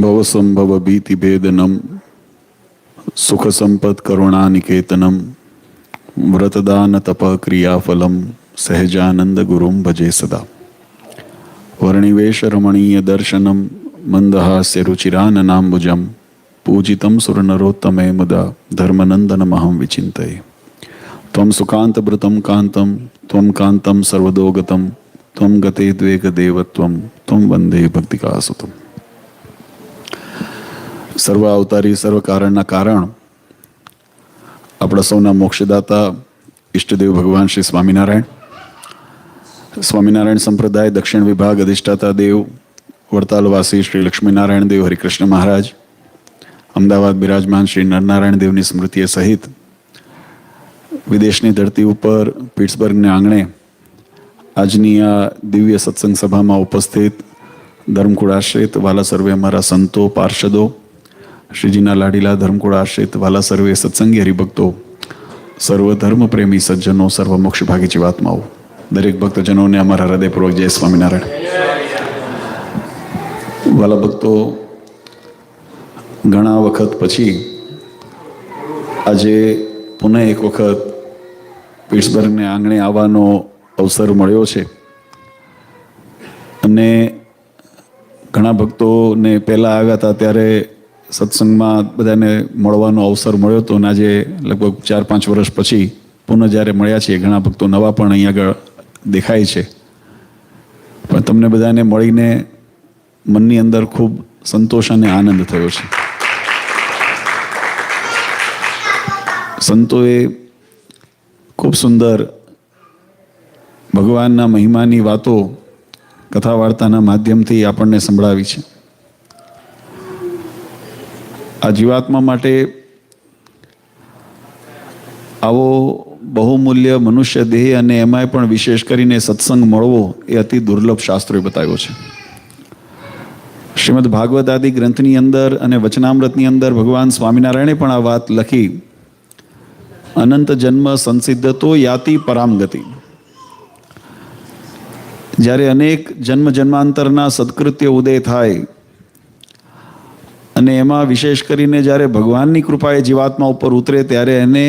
ભવસંભવ ભીતિભેદનમ સુખ સંપદ કરુણાનિકેતનમ વ્રતદાન તપ ક્રિયાફલમ સહજાનંદ ગુરુમ ભજે સદા. વર્ણિવેશ રમણીય દર્શનમ મંદહાસ્ય રુચિરાનનાંબુજમ પૂજિતમ સુરનરોત્તમે મુદા ધર્મનંદનમહં વિચિંતયે. ત્વં સુકાંતભૃતં કાંતમ ત્વં કાંતમ સર્વદોગતમ ત્વં ગતે દ્વેગદેવત્વમ ત્વં વંદે ભક્તિકાસુતમ. સર્વ અવતારી સર્વ કારણના કારણ આપણા સૌના મોક્ષદાતા ઈષ્ટદેવ ભગવાન શ્રી સ્વામિનારાયણ સંપ્રદાય દક્ષિણ વિભાગ અધિષ્ઠાતા દેવ વડતાલવાસી શ્રી લક્ષ્મીનારાયણ દેવ હરિકૃષ્ણ મહારાજ, અમદાવાદ બિરાજમાન શ્રી નરનારાયણ દેવની સ્મૃતિએ સહિત વિદેશની ધરતી ઉપર પિટ્સબર્ગને આંગણે આજની આ દિવ્ય સત્સંગ સભામાં ઉપસ્થિત ધર્મકુળ આશ્રિત વાલા સર્વે અમારા સંતો પાર્ષદો, શ્રીજીના લાડીલા ધર્મકુળ આશ્રિત વાલા સર્વે સત્સંગી હરિભક્તો, સર્વ ધર્મ પ્રેમી સજ્જનો, સર્વ મોક્ષ ભાગી જીવાત્માઓ, દરેક ભક્તજનોને અમારા હૃદયપૂર્વક જય સ્વામિનારાયણ. વાલા ભક્તો, ઘણા વખત પછી આજે પુનઃ એક વખત પિટ્સબર્ગને આંગણે આવવાનો અવસર મળ્યો છે અને ઘણા ભક્તોને પહેલાં આવ્યા હતા ત્યારે સત્સંગમાં બધાને મળવાનો અવસર મળ્યો હતો અને આજે લગભગ 4-5 વર્ષ પછી પુનઃ જ્યારે મળ્યા છીએ, ઘણા ભક્તો નવા પણ અહીંયા આગળ દેખાય છે. પણ તમને બધાને મળીને મનની અંદર ખૂબ સંતોષ અને આનંદ થયો છે. સંતોએ ખૂબ સુંદર ભગવાનના મહિમાની વાતો કથા વાર્તાના માધ્યમથી આપણને સંભળાવી છે. આ જીવાત્મા માટે આવો બહુમૂલ્ય મનુષ્ય દેહ અને એમાંય પણ વિશેષ કરીને સત્સંગ મળવો એ અતિ દુર્લભ શાસ્ત્રોએ બતાવ્યો છે. શ્રીમદ ભાગવત આદિ ગ્રંથની અંદર અને વચનામૃતની અંદર ભગવાન સ્વામિનારાયણે પણ આ વાત લખી, અનંત જન્મ સંસિદ્ધતો યાતિ પરામ ગતિ. જ્યારે અનેક જન્મ જન્માંતરના સત્કૃત્ય ઉદય થાય અને એમાં વિશેષ કરીને જ્યારે ભગવાનની કૃપા એ જીવાત્મા ઉપર ઉતરે ત્યારે એને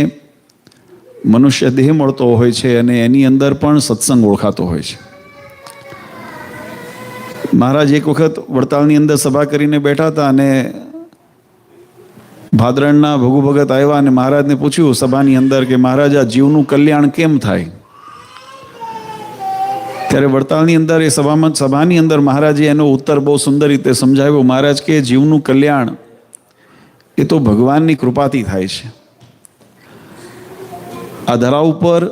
મનુષ્ય દેહ મળતો હોય છે અને એની અંદર પણ સત્સંગ ઓળખાતો હોય છે. મહારાજ એક વખત વડતાલની અંદર સભા કરીને બેઠા હતા અને ભાદરણના ભગુ ભગત આવ્યા અને મહારાજને પૂછ્યું સભાની અંદર કે મહારાજ, આ જીવનું કલ્યાણ કેમ થાય? ત્યારે વડતાલની અંદર એ સભાની અંદર મહારાજે એનો ઉત્તર બહુ સુંદર રીતે સમજાવ્યો. મહારાજ કે જીવનું કલ્યાણ એ તો ભગવાનની કૃપાથી થાય છે. આ ધરા ઉપર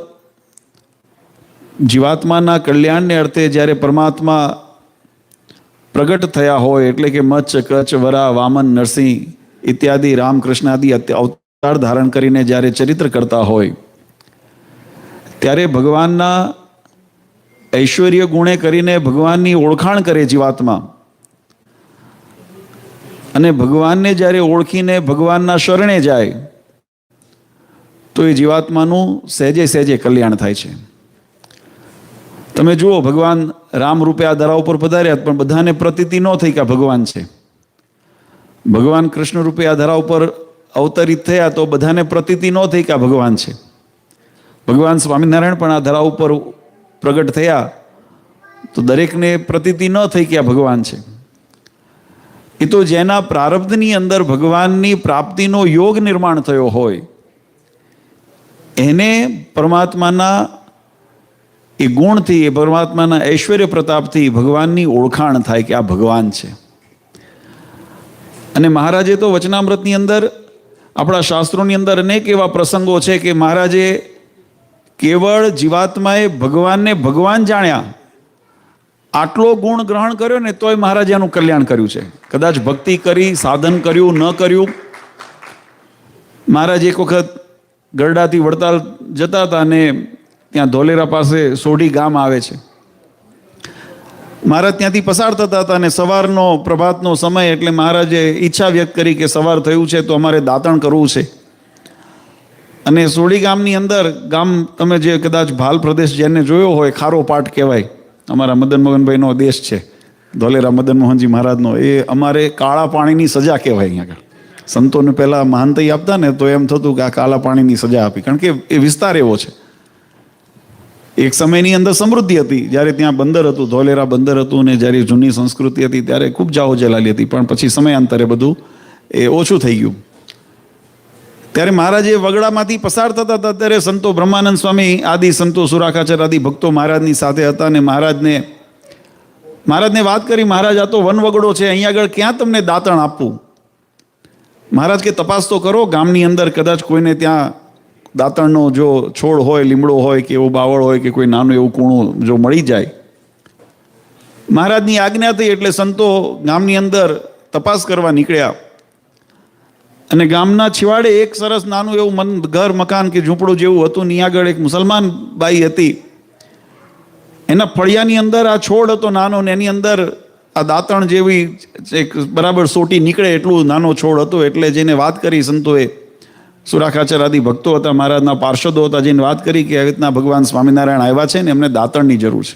જીવાત્માના કલ્યાણને અર્થે જ્યારે પરમાત્મા પ્રગટ થયા હોય, એટલે કે મત્સ્ય, કચ્છ, વરા, વામન, નરસિંહ ઇત્યાદિ રામકૃષ્ણ આદિ અવતાર ધારણ કરીને જ્યારે ચરિત્ર કરતા હોય ત્યારે ભગવાનના ઐશ્વર્ય ગુણે કરીને ભગવાનની ઓળખાણ કરે જીવાત્મા અને ભગવાનને જ્યારે ઓળખીને ભગવાનના શરણે જાય તો એ જીવાત્માનું સહેજે સહેજે કલ્યાણ થાય છે. તમે જુઓ, ભગવાન રામ રૂપે આ ધરા ઉપર પધાર્યા પણ બધાને પ્રતીતિ ન થઈ કે ભગવાન છે. ભગવાન કૃષ્ણ રૂપે આ ધરા ઉપર અવતરિત થયા તો બધાને પ્રતીતિ ન થઈ કે ભગવાન છે. ભગવાન સ્વામિનારાયણ પણ આ ધરા ઉપર પ્રગટ થયા તો દરેકને પ્રતીતિ ન થઈ કે ભગવાન છે. એ તો જેના પ્રારબ્ધની અંદર ભગવાનની પ્રાપ્તિનો યોગ નિર્માણ થયો હોય એને પરમાત્માના એ ગુણથી, એ પરમાત્માના ઐશ્વર્ય પ્રતાપથી ભગવાનની ઓળખાણ થાય કે આ ભગવાન છે. અને મહારાજે તો વચનામૃતની અંદર, આપણા શાસ્ત્રોની અંદર અનેક એવા પ્રસંગો છે કે મહારાજે કેવળ જીવાત્માએ ભગવાનને ભગવાન જાણ્યા, આટલો ગુણ ગ્રહણ કર્યો ને તોય મહારાજે એનું કલ્યાણ કર્યું છે. કદાચ ભક્તિ કરી, સાધન કર્યું, ન કર્યું. મહારાજ એક વખત ગરડાથી વડતાલ જતા હતા અને ત્યાં ધોલેરા પાસે સોઢી ગામ આવે છે. મહારાજ ત્યાંથી પસાર થતા હતા અને સવારનો પ્રભાતનો સમય એટલે મહારાજે ઈચ્છા વ્યક્ત કરી કે સવાર થયું છે તો અમારે દાતણ કરવું છે. અને સોઢી ગામની અંદર, ગામ તમે જે કદાચ ભાલ પ્રદેશ જેને જોયો હોય, ખારો પાટ કહેવાય, અમારા મદન મોહનભાઈનો દેશ છે, ધોલેરા મદન મોહનજી મહારાજનો, એ અમારે કાળા પાણીની સજા કહેવાય. અહીંયા આગળ સંતોને પહેલાં મહાનતઈ આપતા ને તો એમ થતું કે આ કાળા પાણીની સજા આપી, કારણ કે એ વિસ્તાર એવો છે. એક સમયની અંદર સમૃદ્ધિ હતી, જ્યારે ત્યાં બંદર હતું, ધોલેરા બંદર હતું, ને જ્યારે જૂની સંસ્કૃતિ હતી ત્યારે ખૂબ જાહો જલાલી હતી. પણ પછી સમયાંતરે બધું એ ઓછું થઈ ગયું. ત્યારે મહારાજ એ વગડામાંથી પસાર થતા હતા ત્યારે સંતો બ્રહ્માનંદ સ્વામી આદિ સંતો, સુરાખાચર આદિ ભક્તો મહારાજની સાથે હતા. અને મહારાજને વાત કરી, મહારાજ આ તો વન વગડો છે, અહીંયા આગળ ક્યાં તમને દાતણ આપવું? મહારાજ કે તપાસ તો કરો, ગામની અંદર કદાચ કોઈને ત્યાં દાતણનો જો છોડ હોય, લીમડો હોય કે એવો બાવળ હોય કે કોઈ નાનું એવું કૂણું જો મળી જાય. મહારાજની આજ્ઞા થઈ એટલે સંતો ગામની અંદર તપાસ કરવા નીકળ્યા. અને ગામના છેવાડે એક સરસ નાનું એવું ઘર, મકાન કે ઝૂંપડું જેવું હતું. ત્યાં આગળ એક મુસલમાન બાઈ હતી, એના ફળિયાની અંદર આ છોડ હતો નાનો, ને એની અંદર આ દાંતણ જેવી એક બરાબર સોટી નીકળે એટલું નાનો છોડ હતો. એટલે જેને વાત કરી સંતોએ, સુરાખાચર આદિ ભક્તો હતા, મહારાજના પાર્ષદો હતા, જેને વાત કરી કે આવી રીતના ભગવાન સ્વામિનારાયણ આવ્યા છે ને એમને દાંતણની જરૂર છે.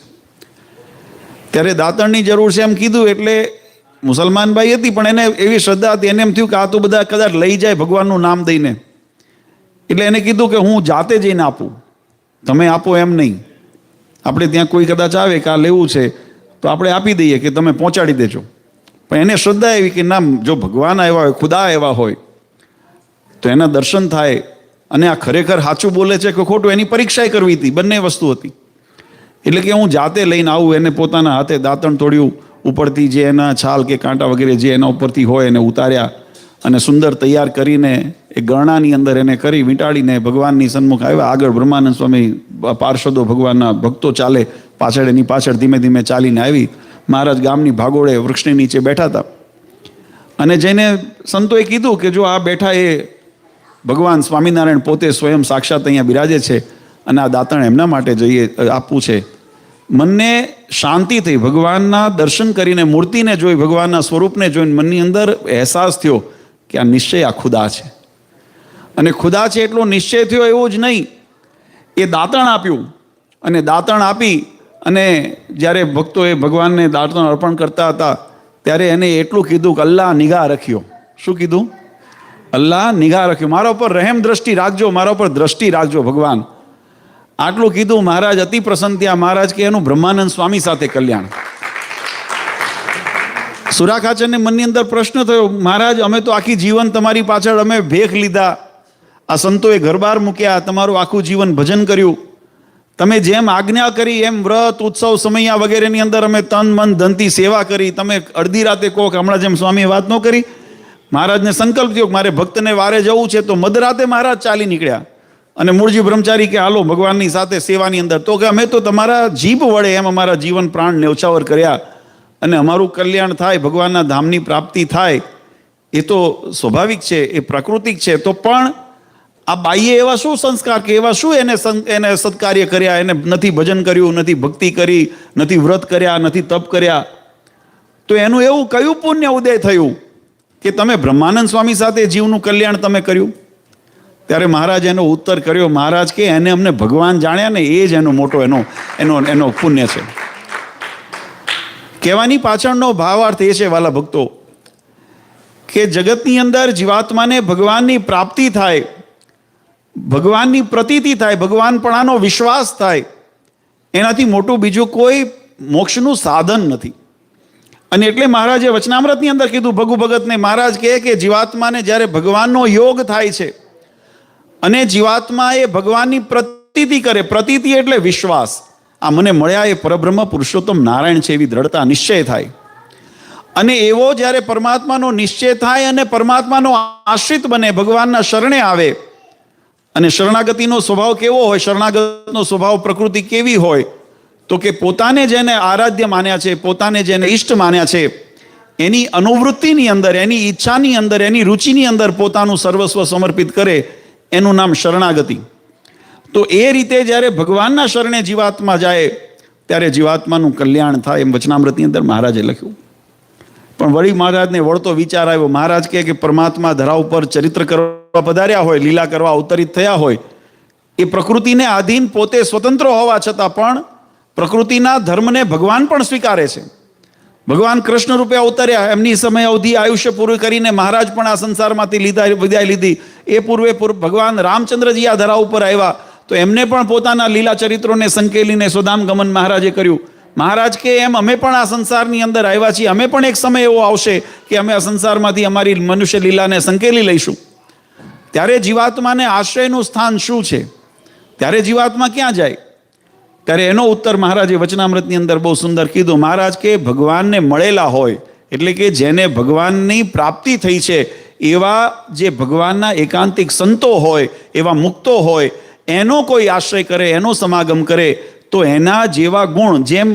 ત્યારે દાંતણની જરૂર છે એમ કીધું એટલે મુસલમાન ભાઈ હતી, પણ એને એવી શ્રદ્ધા હતી, એને એમ થયું કે આ તો બધા કદાચ લઈ જાય ભગવાનનું નામ દઈને. એટલે એને કીધું કે હું જાતે જઈને આપું, તમે આપો એમ નહીં. આપણે ત્યાં કોઈ કદાચ આવે કે આ લેવું છે તો આપણે આપી દઈએ કે તમે પહોંચાડી દેજો. પણ એને શ્રદ્ધા એવી કે ના, જો ભગવાન આવ્યા હોય, ખુદા આવ્યા હોય તો એના દર્શન થાય, અને આ ખરેખર સાચું બોલે છે કે ખોટું એની પરીક્ષા કરવી હતી. બંને વસ્તુ હતી. એટલે કે હું જાતે લઈને આવું. એને પોતાના હાથે દાંતણ તોડ્યું, ઉપરથી જે એના છાલ કે કાંટા વગેરે જે એના ઉપરથી હોય એને ઉતાર્યા, અને સુંદર તૈયાર કરીને એ ગરણાની અંદર એને કરી વીંટાળીને ભગવાનની સન્મુખ આવ્યા. આગળ બ્રહ્માનંદ સ્વામી પાર્ષદો, ભગવાનના ભક્તો ચાલે પાછળ, એની પાછળ ધીમે ધીમે ચાલીને આવી. મહારાજ ગામની ભાગોળે વૃક્ષની નીચે બેઠા હતા. અને જેને સંતોએ કીધું કે જો આ બેઠા એ ભગવાન સ્વામિનારાયણ પોતે સ્વયં સાક્ષાત અહીંયા બિરાજે છે, અને આ દાંતણ એમના માટે આપવું છે. મનને શાંતિ થઈ, ભગવાનના દર્શન કરીને, મૂર્તિને જોઈ, ભગવાનના સ્વરૂપને જોઈને મનની અંદર અહેસાસ થયો કે આ નિશ્ચય આ ખુદા છે. અને ખુદા છે એટલો નિશ્ચય થયો. એવું જ નહીં, એ દાંતણ આપ્યું, અને દાંતણ આપી અને જ્યારે ભક્તોએ ભગવાનને દાંતણ અર્પણ કરતા હતા ત્યારે એને એટલું કીધું કે અલ્લાહ નિગાહ રખ્યો. શું કીધું? અલ્લાહ નિગાહ રખ્યો, મારા ઉપર રહેમ દ્રષ્ટિ રાખજો, મારા ઉપર દ્રષ્ટિ રાખજો ભગવાન. આટલું કીધું. મહારાજ અતિ પ્રસન્ન થયા. મહારાજ કે એનું બ્રહ્માનંદ સ્વામી સાથે કલ્યાણ. સુરાખાચરને મનની અંદર પ્રશ્ન થયો, મહારાજ અમે તો આખી જીવન તમારી પાછળ અમે ભેખ લીધા, આ સંતોએ ઘર બહાર મૂક્યા, તમારું આખું જીવન ભજન કર્યું, તમે જેમ આજ્ઞા કરી એમ વ્રત, ઉત્સવ, સમયા વગેરેની અંદર અમે તન મન ધનથી સેવા કરી. તમે અડધી રાતે કહો કે હમણાં જેમ સ્વામીએ વાત ન કરી, મહારાજને સંકલ્પ થયો કે મારે ભક્તને વારે જવું છે, તો મધરાતે મહારાજ ચાલી નીકળ્યા. અને મૂળજી બ્રહ્મચારી કે હાલો ભગવાનની સાથે સેવાની અંદર. તો કે અમે તો તમારા જીભ વડે એમ અમારા જીવન પ્રાણ ન્યવછાવર કર્યા, અને અમારું કલ્યાણ થાય, ભગવાનના ધામની પ્રાપ્તિ થાય, એ તો સ્વાભાવિક છે, એ પ્રાકૃતિક છે. તો પણ આ બાઈએ એવા શું સંસ્કાર કે એવા શું એને સત્કાર્ય કર્યા? એને નથી ભજન કર્યું, નથી ભક્તિ કરી, નથી વ્રત કર્યા, નથી તપ કર્યા. તો એનું એવું કયું પુણ્ય ઉદય થયું કે તમે બ્રહ્માનંદ સ્વામી સાથે જીવનું કલ્યાણ તમે કર્યું? ત્યારે મહારાજ એનો ઉત્તર કર્યો. મહારાજ કે એને અમને ભગવાન જાણ્યા ને એ જ એનો મોટો એનો પુણ્ય છે. કહેવાની પાછળનો ભાવાર્થ એ છે વાલા ભક્તો, કે જગતની અંદર જીવાત્માને ભગવાનની પ્રાપ્તિ થાય, ભગવાનની પ્રતીતિ થાય, ભગવાનપણાનો વિશ્વાસ થાય, એનાથી મોટું બીજું કોઈ મોક્ષનું સાધન નથી. અને એટલે મહારાજે વચનામૃતની અંદર કીધું ભગુ ભગતને. મહારાજ કહે કે જીવાત્માને જ્યારે ભગવાનનો યોગ થાય છે અને જીવાત્મા એ ભગવાનની પ્રતીતિ કરે, પ્રતીતિ એટલે વિશ્વાસ, આ મને મળ્યા એ પરબ્રહ્મ પુરુષોત્તમ નારાયણ છે, એવી દ્રઢતા, નિશ્ચય થાય. અને એવો જ્યારે પરમાત્માનો નિશ્ચય થાય અને પરમાત્માનો આશ્રિત બને, ભગવાનના શરણે આવે, અને શરણાગતિનો સ્વભાવ કેવો હોય? શરણાગતનો સ્વભાવ, પ્રકૃતિ કેવી હોય? તો કે પોતાને જેને આરાધ્ય માન્યા છે, પોતાને જેને ઈષ્ટ માન્યા છે, એની અનુવૃત્તિની અંદર, એની ઈચ્છાની અંદર, એની રુચિની અંદર પોતાનું સર્વસ્વ સમર્પિત કરે, એનું નામ શરણાગતિ. તો એ રીતે જ્યારે ભગવાનના શરણે જીવાત્મા જાય ત્યારે જીવાત્માનું કલ્યાણ થાય, એમ વચનામૃતની અંદર મહારાજે લખ્યું. પણ વળી મહારાજને વળતો વિચાર આવ્યો. મહારાજ કહે કે પરમાત્મા ધરા ઉપર ચરિત્ર કરવા પધાર્યા હોય, લીલા કરવા અવતરિત થયા હોય, એ પ્રકૃતિને આધીન પોતે સ્વતંત્ર હોવા છતાં પણ પ્રકૃતિના ધર્મને ભગવાન પણ સ્વીકારે છે. ભગવાન કૃષ્ણ રૂપે અવતર્યા, એમની સમય અવધિ આયુષ્ય પૂરું કરીને મહારાજ પણ આ સંસારમાંથી વિદાય લીધી. એ પૂર્વે ભગવાન રામચંદ્રજી આ ધરા ઉપર આવ્યા તો એમને પણ પોતાના લીલા ચરિત્રોને સંકેલીને સ્વધામ ગમન મહારાજે કર્યું. મહારાજ કે એમ અમે પણ આ સંસારની અંદર આવ્યા છીએ, અમે પણ એક સમય એવો આવશે કે અમે આ સંસારમાંથી અમારી મનુષ્ય લીલાને સંકેલી લઈશું. ત્યારે જીવાત્માને આશ્રયનું સ્થાન શું છે? ત્યારે જીવાત્મા ક્યાં જાય? ત્યારે એનો ઉત્તર મહારાજે વચનામૃતની અંદર બહુ સુંદર કીધું. મહારાજ કે ભગવાનને મળેલા હોય, એટલે કે જેને ભગવાનની પ્રાપ્તિ થઈ છે એવા જે ભગવાનના એકાંતિક સંતો હોય, એવા મુક્તો હોય, એનો કોઈ આશ્રય કરે, એનો સમાગમ કરે તો એના જેવા ગુણ, જેમ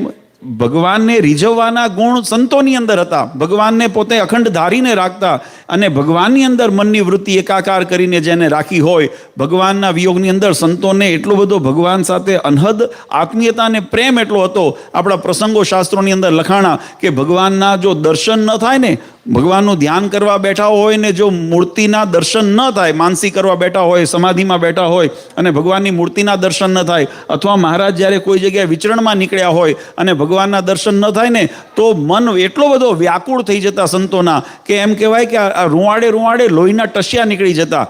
ભગવાનને રીઝવવાના ગુણ સંતોની અંદર હતા, ભગવાનને પોતે અખંડ ધારીને રાખતા અને ભગવાનની અંદર મનની વૃત્તિ એકાકાર કરીને જેને રાખી હોય, ભગવાનના વિયોગની અંદર સંતોને એટલો બધો ભગવાન સાથે અનહદ આત્મીયતા અને પ્રેમ એટલો હતો. આપણા પ્રસંગો શાસ્ત્રોની અંદર લખાણા કે ભગવાનના જો દર્શન ન થાય ને, ભગવાનનું ધ્યાન કરવા બેઠા હોય ને જો મૂર્તિના દર્શન ન થાય, માનસી કરવા બેઠા હોય, સમાધિમાં બેઠા હોય અને ભગવાનની મૂર્તિના દર્શન ન થાય, અથવા મહારાજ જ્યારે કોઈ જગ્યાએ વિચરણમાં નીકળ્યા હોય અને ભગવાનના દર્શન ન થાય ને તો મન એટલો બધો વ્યાકુળ થઈ જતા સંતોના કે એમ કહેવાય કે આ રૂવાડે લોહીના ટસ્યા નીકળી જતા,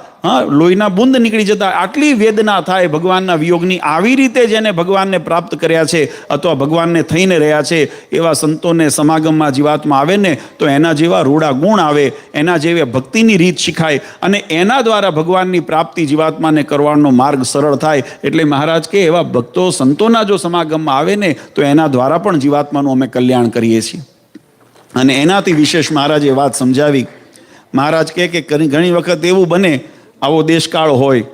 લોહીના બુંદ નીકળી જતા, આટલી વેદના થાય ભગવાનના વિયોગની. આવી રીતે જેને ભગવાનને પ્રાપ્ત કર્યા છે અથવા ભગવાનને થઈને રહ્યા છે એવા સંતોને સમાગમમાં જીવાત્મા આવે ને તો એના જેવા રૂડા ગુણ આવે, એના જેવી ભક્તિની રીત શીખાય અને એના દ્વારા ભગવાનની પ્રાપ્તિ જીવાત્માને કરવાનો માર્ગ સરળ થાય. એટલે મહારાજ કે એવા ભક્તો સંતોના જો સમાગમમાં આવે ને તો એના દ્વારા પણ જીવાત્માનું અમે કલ્યાણ કરીએ છીએ. અને એનાથી વિશેષ મહારાજે વાત સમજાવી. મહારાજ કે ઘણી વખત એવું બને, આવો દેશકાળ હોય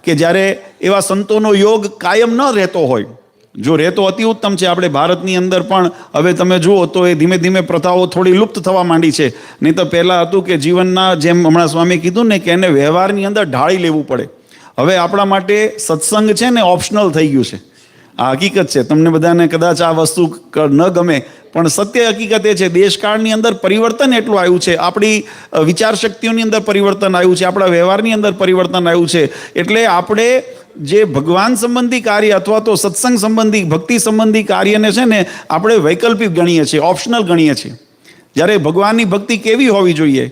કે જ્યારે એવા સંતોનો યોગ કાયમ ન રહેતો હોય. જો રહેતો અતિ ઉત્તમ છે. આપણે ભારતની અંદર પણ હવે તમે જુઓ તો એ ધીમે ધીમે પ્રથાઓ થોડી લુપ્ત થવા માંડી છે. નહીં તો પહેલાં હતું કે જીવનના, જેમ હમણાં સ્વામી કીધું ને કે એને વ્યવહારની અંદર ઢાળી લેવું પડે. હવે આપણા માટે સત્સંગ છે ને ઓપ્શનલ થઈ ગયું છે. આ હકીકત છે. તમને બધાને કદાચ આ વસ્તુ ન ગમે પણ સત્ય હકીકત એ છે, દેશકાળની અંદર પરિવર્તન એટલું આવ્યું છે, આપણી વિચાર શક્તિઓની અંદર પરિવર્તન આવ્યું છે, આપણા વ્યવહારની અંદર પરિવર્તન આવ્યું છે. એટલે આપણે જે ભગવાન સંબંધી કાર્ય અથવા તો સત્સંગ સંબંધી, ભક્તિ સંબંધી કાર્યને છે ને આપણે વૈકલ્પિક ગણીએ છીએ, ઓપ્શનલ ગણીએ છીએ. જ્યારે ભગવાનની ભક્તિ કેવી હોવી જોઈએ?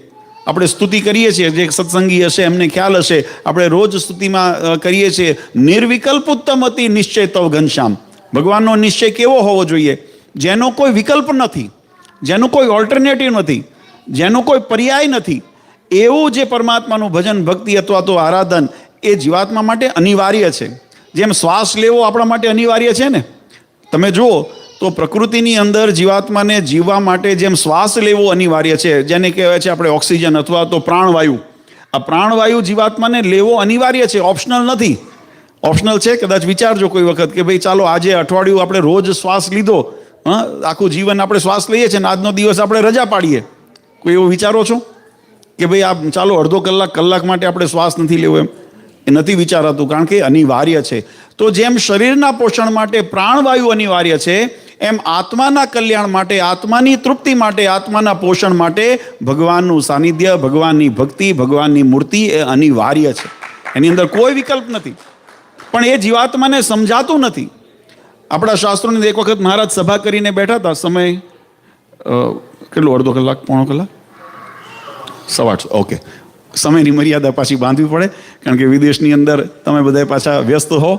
આપણે સ્તુતિ કરીએ છીએ, જે સત્સંગી હશે એમને ખ્યાલ હશે, આપણે રોજ સ્તુતિમાં કરીએ છીએ, નિર્વિકલ્પ ઉત્તમ અતિ નિશ્ચય તવ ઘનશ્યામ. ભગવાનનો નિશ્ચય કેવો હોવો જોઈએ? જેનો કોઈ વિકલ્પ નથી, જેનું કોઈ ઓલ્ટરનેટિવ નથી, જેનો કોઈ પર્યાય નથી, એવું જે પરમાત્માનું ભજન, ભક્તિ અથવા તો આરાધન એ જીવાત્મા માટે અનિવાર્ય છે. જેમ શ્વાસ લેવો આપણા માટે અનિવાર્ય છે ને, તમે જુઓ તો પ્રકૃતિની અંદર જીવાત્માને જીવવા માટે જેમ શ્વાસ લેવો અનિવાર્ય છે, જેને કહેવાય છે આપણે ઓક્સિજન અથવા તો પ્રાણવાયુ, આ પ્રાણવાયુ જીવાત્માને લેવો અનિવાર્ય છે, ઓપ્શનલ નથી. ઓપ્શનલ છે કદાચ વિચારજો કોઈ વખત કે ભાઈ ચાલો આજે અઠવાડિયું આપણે રોજ શ્વાસ લીધો, આખું જીવન આપણે શ્વાસ લઈએ છીએ ને આજનો દિવસ આપણે રજા પાડીએ. કોઈ એવું વિચારો છો કે ભાઈ આ ચાલો અડધો કલાક માટે આપણે શ્વાસ નથી લેવો? એમ એ નથી વિચારાતું, કારણ કે અનિવાર્ય છે. તો જેમ શરીરના પોષણ માટે પ્રાણવાયુ અનિવાર્ય છે, એમ આત્માના કલ્યાણ માટે, આત્માની તૃપ્તિ માટે, આત્માના પોષણ માટે ભગવાનનું સાનિધ્ય, ભગવાનની ભક્તિ, ભગવાનની મૂર્તિ એ અનિવાર્ય છે. એની અંદર કોઈ વિકલ્પ નથી. પણ એ જીવાત્માને સમજાતું નથી. આપણા શાસ્ત્રોની એક વખત મહારાજ સભા કરીને બેઠા હતા, સમય કેટલું, અડધો કલાક, પોણો કલાક, 8:15, ઓકે. સમયની મર્યાદા પાછી બાંધવી પડે, કારણ કે વિદેશની અંદર તમે બધા પાછા વ્યસ્ત હો.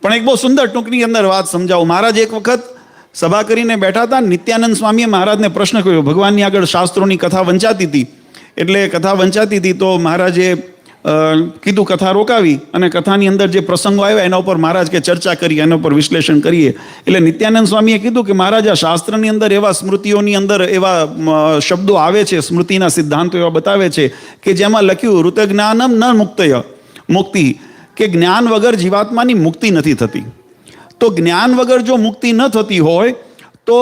પણ એક બહુ સુંદર ટૂંકની અંદર વાત સમજાવું. મહારાજ એક વખત સભા કરીને બેઠા હતા. નિત્યાનંદ સ્વામીએ મહારાજને પ્રશ્ન કર્યો. ભગવાનની આગળ શાસ્ત્રોની કથા વંચાતી હતી, એટલે કથા વંચાતી હતી તો મહારાજે કીધું કથા રોકાવી અને કથાની અંદર જે પ્રસંગો આવ્યા એના ઉપર મહારાજ કે ચર્ચા કરીએ, એના ઉપર વિશ્લેષણ કરીએ. એટલે નિત્યાનંદ સ્વામીએ કીધું કે મહારાજ આ શાસ્ત્રની અંદર એવા સ્મૃતિઓની અંદર એવા શબ્દો આવે છે, સ્મૃતિના સિદ્ધાંતો એવા બતાવે છે કે જેમાં લખ્યું ઋત જ્ઞાનમ ન મુક્તય મુક્તિ, કે જ્ઞાન વગર જીવાત્માની મુક્તિ નથી થતી. તો જ્ઞાન વગર જો મુક્તિ ન થતી હોય તો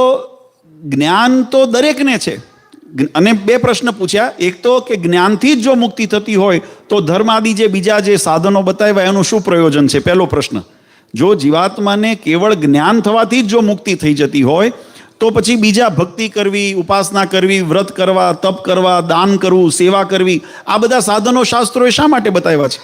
જ્ઞાન તો દરેકને છે. અને બે પ્રશ્ન પૂછ્યા. એક તો કે જ્ઞાનથી જ જો મુક્તિ થતી હોય તો ધર્મ આદિ જે બીજા જે સાધનો બતાવ્યા એનું શું પ્રયોજન છે? પહેલો પ્રશ્ન. જો જીવાત્માને કેવળ જ્ઞાન થવાથી જ જો મુક્તિ થઈ જતી હોય તો પછી બીજા ભક્તિ કરવી, ઉપાસના કરવી, વ્રત કરવા, તપ કરવા, દાન કરવું, સેવા કરવી, આ બધા સાધનો શાસ્ત્રોએ શા માટે બતાવ્યા છે?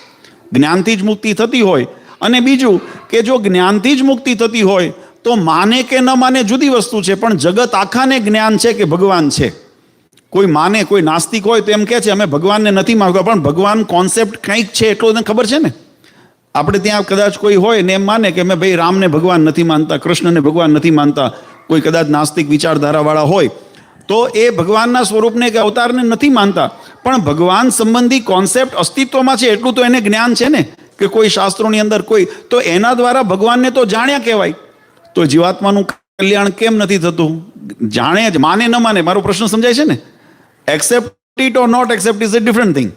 જ્ઞાનથી જ મુક્તિ થતી હોય. અને બીજું કે જો જ્ઞાનથી જ મુક્તિ થતી હોય તો માને કે ન માને જુદી વસ્તુ છે, પણ જગત આખાને જ્ઞાન છે કે ભગવાન છે. કોઈ માને, કોઈ નાસ્તિક હોય તો એમ કહે છે અમે ભગવાનને નથી માનતા, પણ ભગવાન કોન્સેપ્ટ કંઈક છે એટલું એને ખબર છે ને. આપણે ત્યાં કદાચ કોઈ હોય ને એમ માને કે અમે ભાઈ રામને ભગવાન નથી માનતા, કૃષ્ણને ભગવાન નથી માનતા, કોઈ કદાચ નાસ્તિક વિચારધારાવાળા હોય તો એ ભગવાનના સ્વરૂપને કે અવતારને નથી માનતા, પણ ભગવાન સંબંધી કોન્સેપ્ટ અસ્તિત્વમાં છે એટલું તો એને જ્ઞાન છે ને, કે કોઈ શાસ્ત્રોની અંદર કોઈ, તો એના દ્વારા ભગવાનને તો જાણ્યા કહેવાય. તો જીવાત્માનું કલ્યાણ કેમ નથી થતું? જાણે જ, માને ન માને, મારો પ્રશ્ન સમજાય છે ને? Accept it or not accept is a different thing,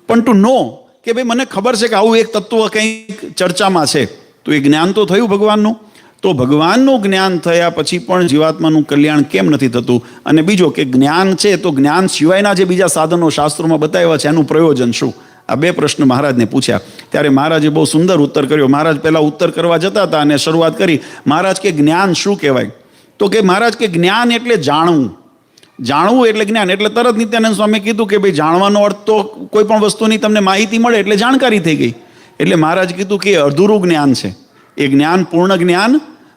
પણ ટુ નો કે ભાઈ મને ખબર છે કે આવું એક તત્વ કંઈક ચર્ચામાં છે, તો એ જ્ઞાન તો થયું ભગવાનનું. તો ભગવાનનું જ્ઞાન થયા પછી પણ જીવાત્માનું કલ્યાણ કેમ નથી થતું? અને બીજો કે જ્ઞાન છે તો જ્ઞાન સિવાયના જે બીજા સાધનો શાસ્ત્રોમાં બતાવ્યા છે એનું પ્રયોજન શું? આ બે પ્રશ્ન મહારાજને પૂછ્યા. ત્યારે મહારાજે બહુ સુંદર ઉત્તર કર્યો. મહારાજ પહેલા ઉત્તર કરવા જતા હતા અને શરૂઆત કરી. મહારાજ કે જ્ઞાન શું કહેવાય? તો કે મહારાજ કે જ્ઞાન એટલે જાણવું. જાણવું એટલે જ્ઞાન. એટલે તરત નિત્યાનંદ સ્વામી કીધું કે ભાઈ જાણવાનો અર્થ તો કોઈ પણ વસ્તુની તમને માહિતી મળે એટલે જાણકારી થઈ ગઈ. એટલે મહારાજ કીધું કે અધૂરું જ્ઞાન છે, એ જ્ઞાન પૂર્ણ જ્ઞાન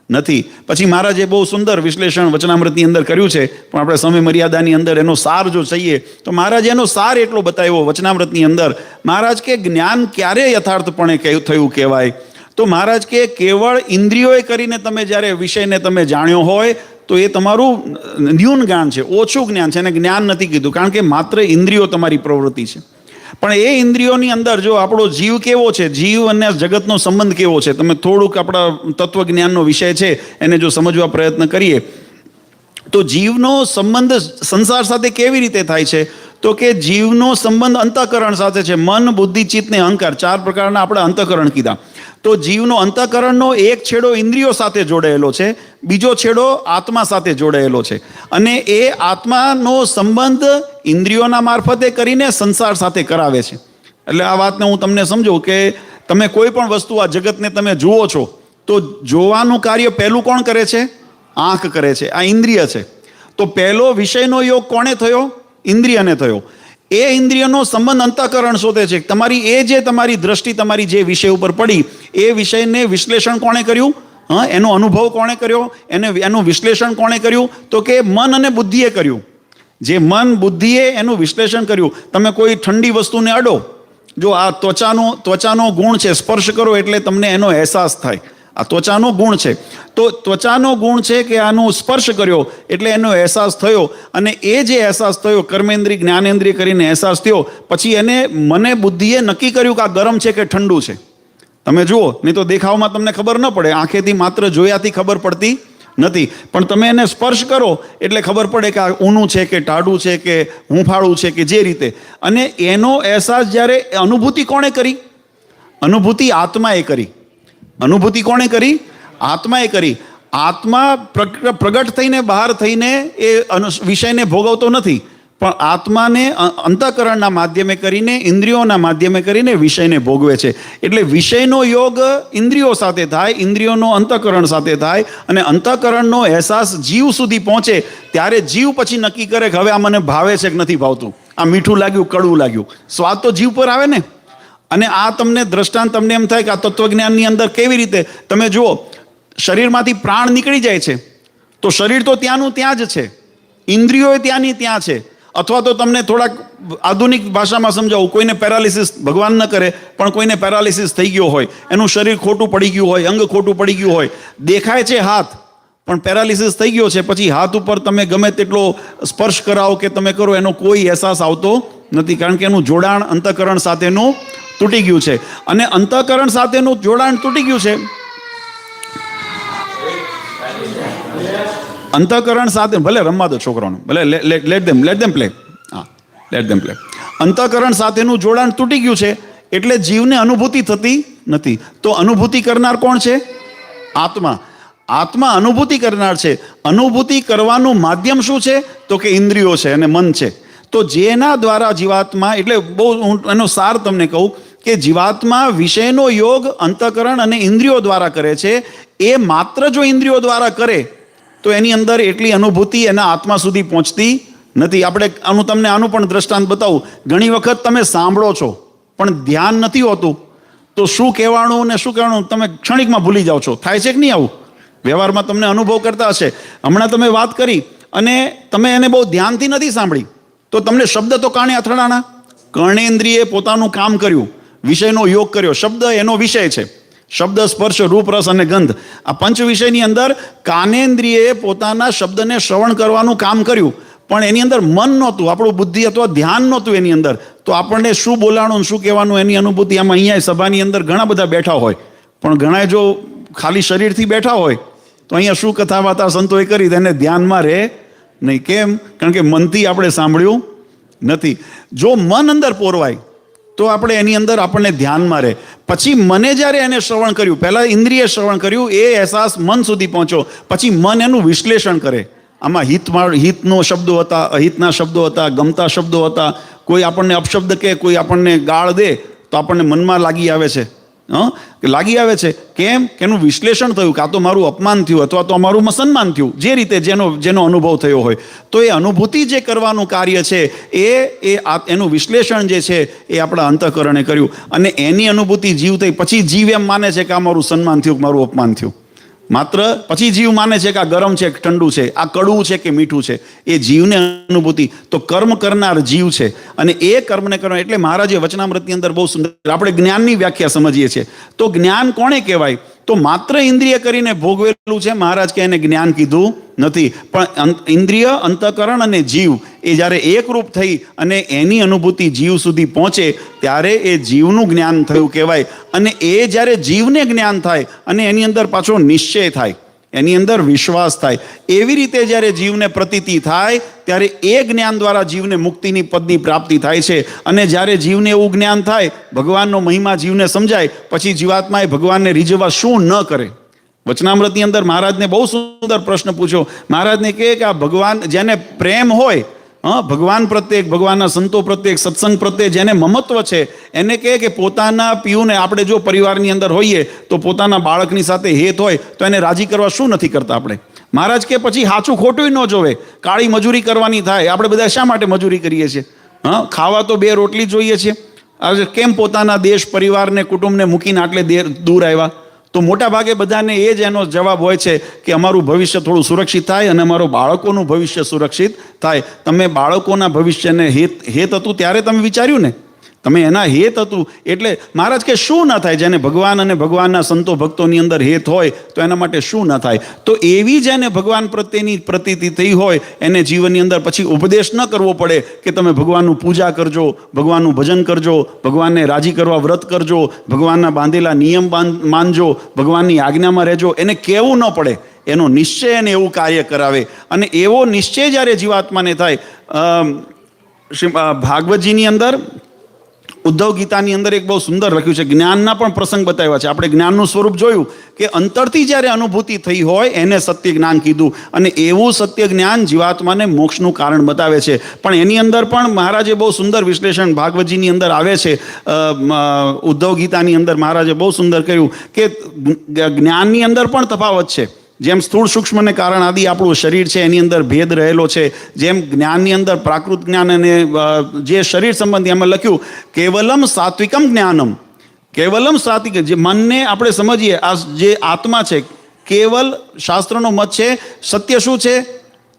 નથી. પછી મહારાજે બહુ સુંદર વિશ્લેષણ વચનામૃતની અંદર કર્યું છે, પણ આપણે સમય મર્યાદાની અંદર એનો સાર જો चाहिए તો મહારાજે એનો સાર એટલો બતાવ્યો વચનામૃતની અંદર. મહારાજ કે જ્ઞાન ક્યારે યથાર્થપણે થયું કહેવાય? તો મહારાજ કે કેવળ ઇન્દ્રિયોએ કરીને તમે જ્યારે વિષયને તમે જાણ્યો હોય તો એ તમારું ન્યૂન જ્ઞાન છે, ઓછું જ્ઞાન છે, એને જ્ઞાન નથી કીધું, કારણ કે માત્ર ઇન્દ્રિયો તમારી પ્રવૃત્તિ છે. પણ એ ઇન્દ્રિયોની અંદર જો આપણો જીવ કેવો છે, જીવ અને જગતનો સંબંધ કેવો છે, તમે થોડુંક આપણા તત્વજ્ઞાનનો વિષય છે એને જો સમજવા પ્રયત્ન કરીએ તો જીવનો સંબંધ સંસાર સાથે કેવી રીતે થાય છે? તો કે જીવનો સંબંધ અંતઃકરણ સાથે છે. મન, બુદ્ધિ, ચિત્ત ને અહંકાર, 4 પ્રકારના આપણે અંતઃકરણ કીધા. તો જીવનો અંતઃકરણનો એક છેડો ઇન્દ્રિયો સાથે જોડાયેલો છે, બીજો છેડો આત્મા સાથે જોડાયેલો છે, અને એ આત્માનો સંબંધ ઇન્દ્રિયોના મારફતે કરીને સંસાર સાથે કરાવે છે. એટલે આ વાતને હું તમને સમજું કે તમે કોઈ પણ વસ્તુ આ જગતને તમે જુઓ છો તો જોવાનું કાર્ય પહેલું કોણ કરે છે? આંખ કરે છે, આ ઇન્દ્રિય છે. તો પહેલો વિષયનો યોગ કોણે થયો? ઇન્દ્રિયને થયો. એ ઇન્દ્રિયનો સંબંધ અંતઃકરણ શોધે છે. તમારી એ જે તમારી દ્રષ્ટિ તમારી જે વિષય ઉપર પડી એ વિષયને વિશ્લેષણ કોણે કર્યું? એનો અનુભવ કોણે કર્યો? એનું વિશ્લેષણ કોણે કર્યું? તો કે મન અને બુદ્ધિએ કર્યું. જે મન બુદ્ધિએ એનું વિશ્લેષણ કર્યું. તમે કોઈ ઠંડી વસ્તુને અડો, જો આ ત્વચાનો ગુણ છે, સ્પર્શ કરો એટલે તમને એનો અહેસાસ થાય. આ ત્વચાનો ગુણ છે. તો ત્વચાનો ગુણ છે કે આનો સ્પર્શ કર્યો એટલે એનો અહેસાસ થયો, અને એ જે અહેસાસ થયો કર્મેન્દ્રિય જ્ઞાનેન્દ્રિય કરીને અહેસાસ થયો, પછી એને મને બુદ્ધિએ નક્કી કર્યું કે આ ગરમ છે કે ઠંડુ છે. તમે જુઓ, નહીં તો દેખાવમાં તમને ખબર ન પડે, આંખેથી માત્ર જોયાથી ખબર પડતી નથી, પણ તમે એને સ્પર્શ કરો એટલે ખબર પડે કે આ ઊનું છે કે ટાઢું છે કે હૂંફાળું છે કે જે રીતે. અને એનો અહેસાસ જ્યારે અનુભૂતિ કોણે કરી? અનુભૂતિ આત્માએ કરી. અનુભૂતિ કોણે કરી? આત્માએ કરી. આત્મા પ્રગટ થઈને બહાર થઈને એ વિષયને ભોગવતો નથી, પણ આત્માને અંતઃકરણના માધ્યમે કરીને, ઇન્દ્રિયોના માધ્યમે કરીને વિષયને ભોગવે છે. એટલે વિષયનો યોગ ઇન્દ્રિયો સાથે થાય, ઇન્દ્રિયોનો અંતઃકરણ સાથે થાય, અને અંતઃકરણનો અહેસાસ જીવ સુધી પહોંચે ત્યારે જીવ પછી નક્કી કરે કે હવે આ મને ભાવે છે કે નથી ભાવતું, આ મીઠું લાગ્યું, કડવું લાગ્યું. સ્વાદ તો જીવ પર આવે ને. અને આ તમને દ્રષ્ટાંત તમને એમ થાય કે આ તત્વજ્ઞાનની અંદર કેવી રીતે? તમે જુઓ, શરીરમાંથી પ્રાણ નીકળી જાય છે તો શરીર તો ત્યાંનું ત્યાં જ છે, ઇન્દ્રિયો ત્યાંની ત્યાં છે. અથવા તો તમને થોડાક આધુનિક ભાષામાં સમજાવું, કોઈને પેરાલિસિસ, ભગવાન ન કરે પણ કોઈને પેરાલિસિસ થઈ ગયો હોય, એનું શરીર ખોટું પડી ગયું હોય, અંગ ખોટું પડી ગયું હોય, દેખાય છે હાથ પણ પેરાલિસિસ થઈ ગયો છે, પછી હાથ ઉપર તમે ગમે તેટલો સ્પર્શ કરાવો કે તમે કરો એનો કોઈ અહેસાસ આવતો નથી, કારણ કે એનું જોડાણ અંતઃકરણ સાથેનું તૂટી ગયું છે. અને અંતઃકરણ સાથેનું જોડાણ તૂટી ગયું છે, અંતઃકરણ સાથે, ભલે રમવા દો છોકરાઓને, ભલે લેટ ધેમ પ્લે, હા લેટ ધેમ પ્લે. અંતઃકરણ સાથેનું જોડાણ તૂટી ગયું છે એટલે જીવને અનુભૂતિ થતી નથી. તો અનુભૂતિ કરનાર કોણ છે? આત્મા. આત્મા અનુભૂતિ કરનાર છે. અનુભૂતિ કરવાનું માધ્યમ શું છે? તો કે ઇન્દ્રિયો છે અને મન છે. તો જેના દ્વારા જીવાત્મા, એટલે બહુ હું એનો સાર તમને કહું કે જીવાત્મા વિષયનો યોગ અંતઃકરણ અને ઇન્દ્રિયો દ્વારા કરે છે. એ માત્ર જો ઇન્દ્રિયો દ્વારા કરે તો એની અંદર એટલી અનુભૂતિ એના આત્મા સુધી પહોંચતી નથી. આપણે તમને આનું પણ દ્રષ્ટાંત બતાવું. ઘણી વખત તમે સાંભળો છો પણ ધ્યાન નથી હોતું, તો શું કહેવાનું ને શું કહેવાનું તમે ક્ષણિકમાં ભૂલી જાઓ છો. થાય છે કે નહીં આવું? વ્યવહારમાં તમને અનુભવ કરતા હશે. હમણાં તમે વાત કરી અને તમે એને બહુ ધ્યાનથી નથી સાંભળી, તો તમને શબ્દ તો કાણે અથડાણા. કર્ણેન્દ્રિયે પોતાનું કામ કર્યું, વિષયનો યોગ કર્યો. શબ્દ એનો વિષય છે. શબ્દ, સ્પર્શ, રૂપ, રસ અને ગંધ, આ પંચ વિષયની અંદર કાનેન્દ્રિયે પોતાના શબ્દને શ્રવણ કરવાનું કામ કર્યું, પણ એની અંદર મન નહોતું, આપણું બુદ્ધિ અથવા ધ્યાન નહોતું એની અંદર. તો આપણને શું બોલાણું શું કહેવાનું એની અનુભૂતિ આમાં અહીંયા સભાની અંદર ઘણા બધા બેઠા હોય, પણ ઘણા જો ખાલી શરીરથી બેઠા હોય તો અહીંયા શું કથા વાર્તા સંતોએ કરી તેને ધ્યાનમાં રહે નહીં. કેમ? કારણ કે મનથી આપણે સાંભળ્યું નથી. જો મન અંદર પોરવાય તો આપણે એની અંદર આપણને ધ્યાનમાં રહે. પછી મને જ્યારે એને શ્રવણ કર્યું, પહેલાં ઇન્દ્રિય શ્રવણ કર્યું, એ અહેસાસ મન સુધી પહોંચ્યો, પછી મન એનું વિશ્લેષણ કરે. આમાં હિતનો શબ્દો હતા, અહિતના શબ્દો હતા, ગમતા શબ્દો હતા. કોઈ આપણને અપશબ્દ કે કોઈ આપણને ગાળ દે તો આપણને મનમાં લાગી આવે છે. લાગી આવે છે. કેમ? કે એનું વિશ્લેષણ થયું, કાં તો મારું અપમાન થયું અથવા તો મારું સન્માન થયું, જે રીતે જેનો અનુભવ થયો હોય. તો એ અનુભૂતિ જે કરવાનું કાર્ય છે એનું વિશ્લેષણ જે છે એ આપણા અંતઃકરણે કર્યું, અને એની અનુભૂતિ જીવ થઈ. પછી જીવ એમ માને છે કે આ મારું સન્માન થયું, મારું અપમાન થયું. માત્ર પછી જીવ માને છે કે આ ગરમ છે કે ઠંડુ છે, આ કડવું છે કે મીઠું છે. એ જીવને અનુભૂતિ. તો કર્મ કરનાર જીવ છે, અને એ કર્મને કરવા એટલે મહારાજે વચનામૃતની અંદર બહુ સુંદર આપણે જ્ઞાનની વ્યાખ્યા સમજીએ છીએ. તો જ્ઞાન કોણે કહેવાય? તો માત્ર ઇન્દ્રિય કરીને ભોગવેલું છે મહારાજ કે એને જ્ઞાન કીધું નથી. પણ ઇન્દ્રિય, અંતઃકરણ અને જીવ એ જ્યારે એકરૂપ થઈ અને એની અનુભૂતિ જીવ સુધી પહોંચે ત્યારે એ જીવનું જ્ઞાન થયું કહેવાય. અને એ જ્યારે જીવને જ્ઞાન થાય અને એની અંદર પાછો નિશ્ચય થાય, એની અંદર વિશ્વાસ થાય, એવી રીતે જ્યારે જીવને પ્રતીતિ થાય ત્યારે એ જ્ઞાન દ્વારા જીવને મુક્તિની પદની પ્રાપ્તિ થાય છે. અને જ્યારે જીવને એવું જ્ઞાન થાય, ભગવાનનો મહિમા જીવને સમજાય, પછી જીવાત્માએ ભગવાનને રીઝવવા શું ન કરે. વચનામૃતની અંદર મહારાજને બહુ સુંદર પ્રશ્ન પૂછ્યો. મહારાજને કહે કે આ ભગવાન જેને પ્રેમ હોય, ભગવાન પ્રત્યે, ભગવાનના સંતો પ્રત્યે, સત્સંગ પ્રત્યે જેને મમત્વ છે, એને કહે કે પોતાના પીયુને, આપણે જો પરિવારની અંદર હોઈએ તો પોતાના બાળકની સાથે હેત હોય તો એને રાજી કરવા શું નથી કરતા આપણે? મહારાજ કે પછી સાચું ખોટું ન જોવે, કાળી મજૂરી કરવાની થાય. આપણે બધા શા માટે મજૂરી કરીએ છીએ? ખાવા તો 2 રોટલી જોઈએ છે. કેમ પોતાના દેશ, પરિવારને, કુટુંબને મૂકીને આટલે દૂર આવ્યા? તો મોટા ભાગે બધાને એ જ એનો જવાબ હોય છે કે અમારું ભવિષ્ય થોડું સુરક્ષિત થાય અને અમારું બાળકોનું ભવિષ્ય સુરક્ષિત થાય. તમે બાળકોના ભવિષ્યને હેત હતું ત્યારે તમે વિચાર્યું ને? તમે એના હેત હતું એટલે મહારાજ કે શું ન થાય? જેને ભગવાન અને ભગવાનના સંતો ભક્તોની અંદર હેત હોય તો એના માટે શું ન થાય? તો એવી જેને ભગવાન પ્રત્યેની પ્રતીતિ થઈ હોય એને જીવનની અંદર પછી ઉપદેશ ન કરવો પડે કે તમે ભગવાનનું પૂજા કરજો, ભગવાનનું ભજન કરજો, ભગવાનને રાજી કરવા વ્રત કરજો, ભગવાનના બાંધેલા નિયમ માનજો, ભગવાનની આજ્ઞામાં રહેજો. એને કહેવું ન પડે. એનો નિશ્ચય એને એવું કાર્ય કરાવે. અને એવો નિશ્ચય જ્યારે જીવાત્માને થાય, ભાગવતજીની અંદર, ઉદ્ધવ ગીતાની અંદર એક બહુ સુંદર લખ્યું છે. જ્ઞાનના પણ પ્રસંગ બતાવ્યા છે. આપણે જ્ઞાનનું સ્વરૂપ જોયું કે અંતરથી જ્યારે અનુભૂતિ થઈ હોય એને સત્ય જ્ઞાન કીધું, અને એવું સત્ય જ્ઞાન જીવાત્માને મોક્ષનું કારણ બતાવે છે. પણ એની અંદર પણ મહારાજે બહુ સુંદર વિશ્લેષણ ભાગવતજીની અંદર આવે છે. ઉદ્ધવ ગીતાની અંદર મહારાજે બહુ સુંદર કહ્યું કે જ્ઞાનની અંદર પણ તફાવત છે. જેમ સ્થૂળ સૂક્ષ્મને કારણ આદિ આપણું શરીર છે એની અંદર ભેદ રહેલો છે, જેમ જ્ઞાનની અંદર પ્રાકૃત જ્ઞાન અને જે શરીર સંબંધી એમાં લખ્યું કેવલમ સાત્વિકમ જ્ઞાનમ. કેવલમ સાત્વિક, જે મનને આપણે સમજીએ, આ જે આત્મા છે, કેવલ શાસ્ત્રનો મત છે. સત્ય શું છે?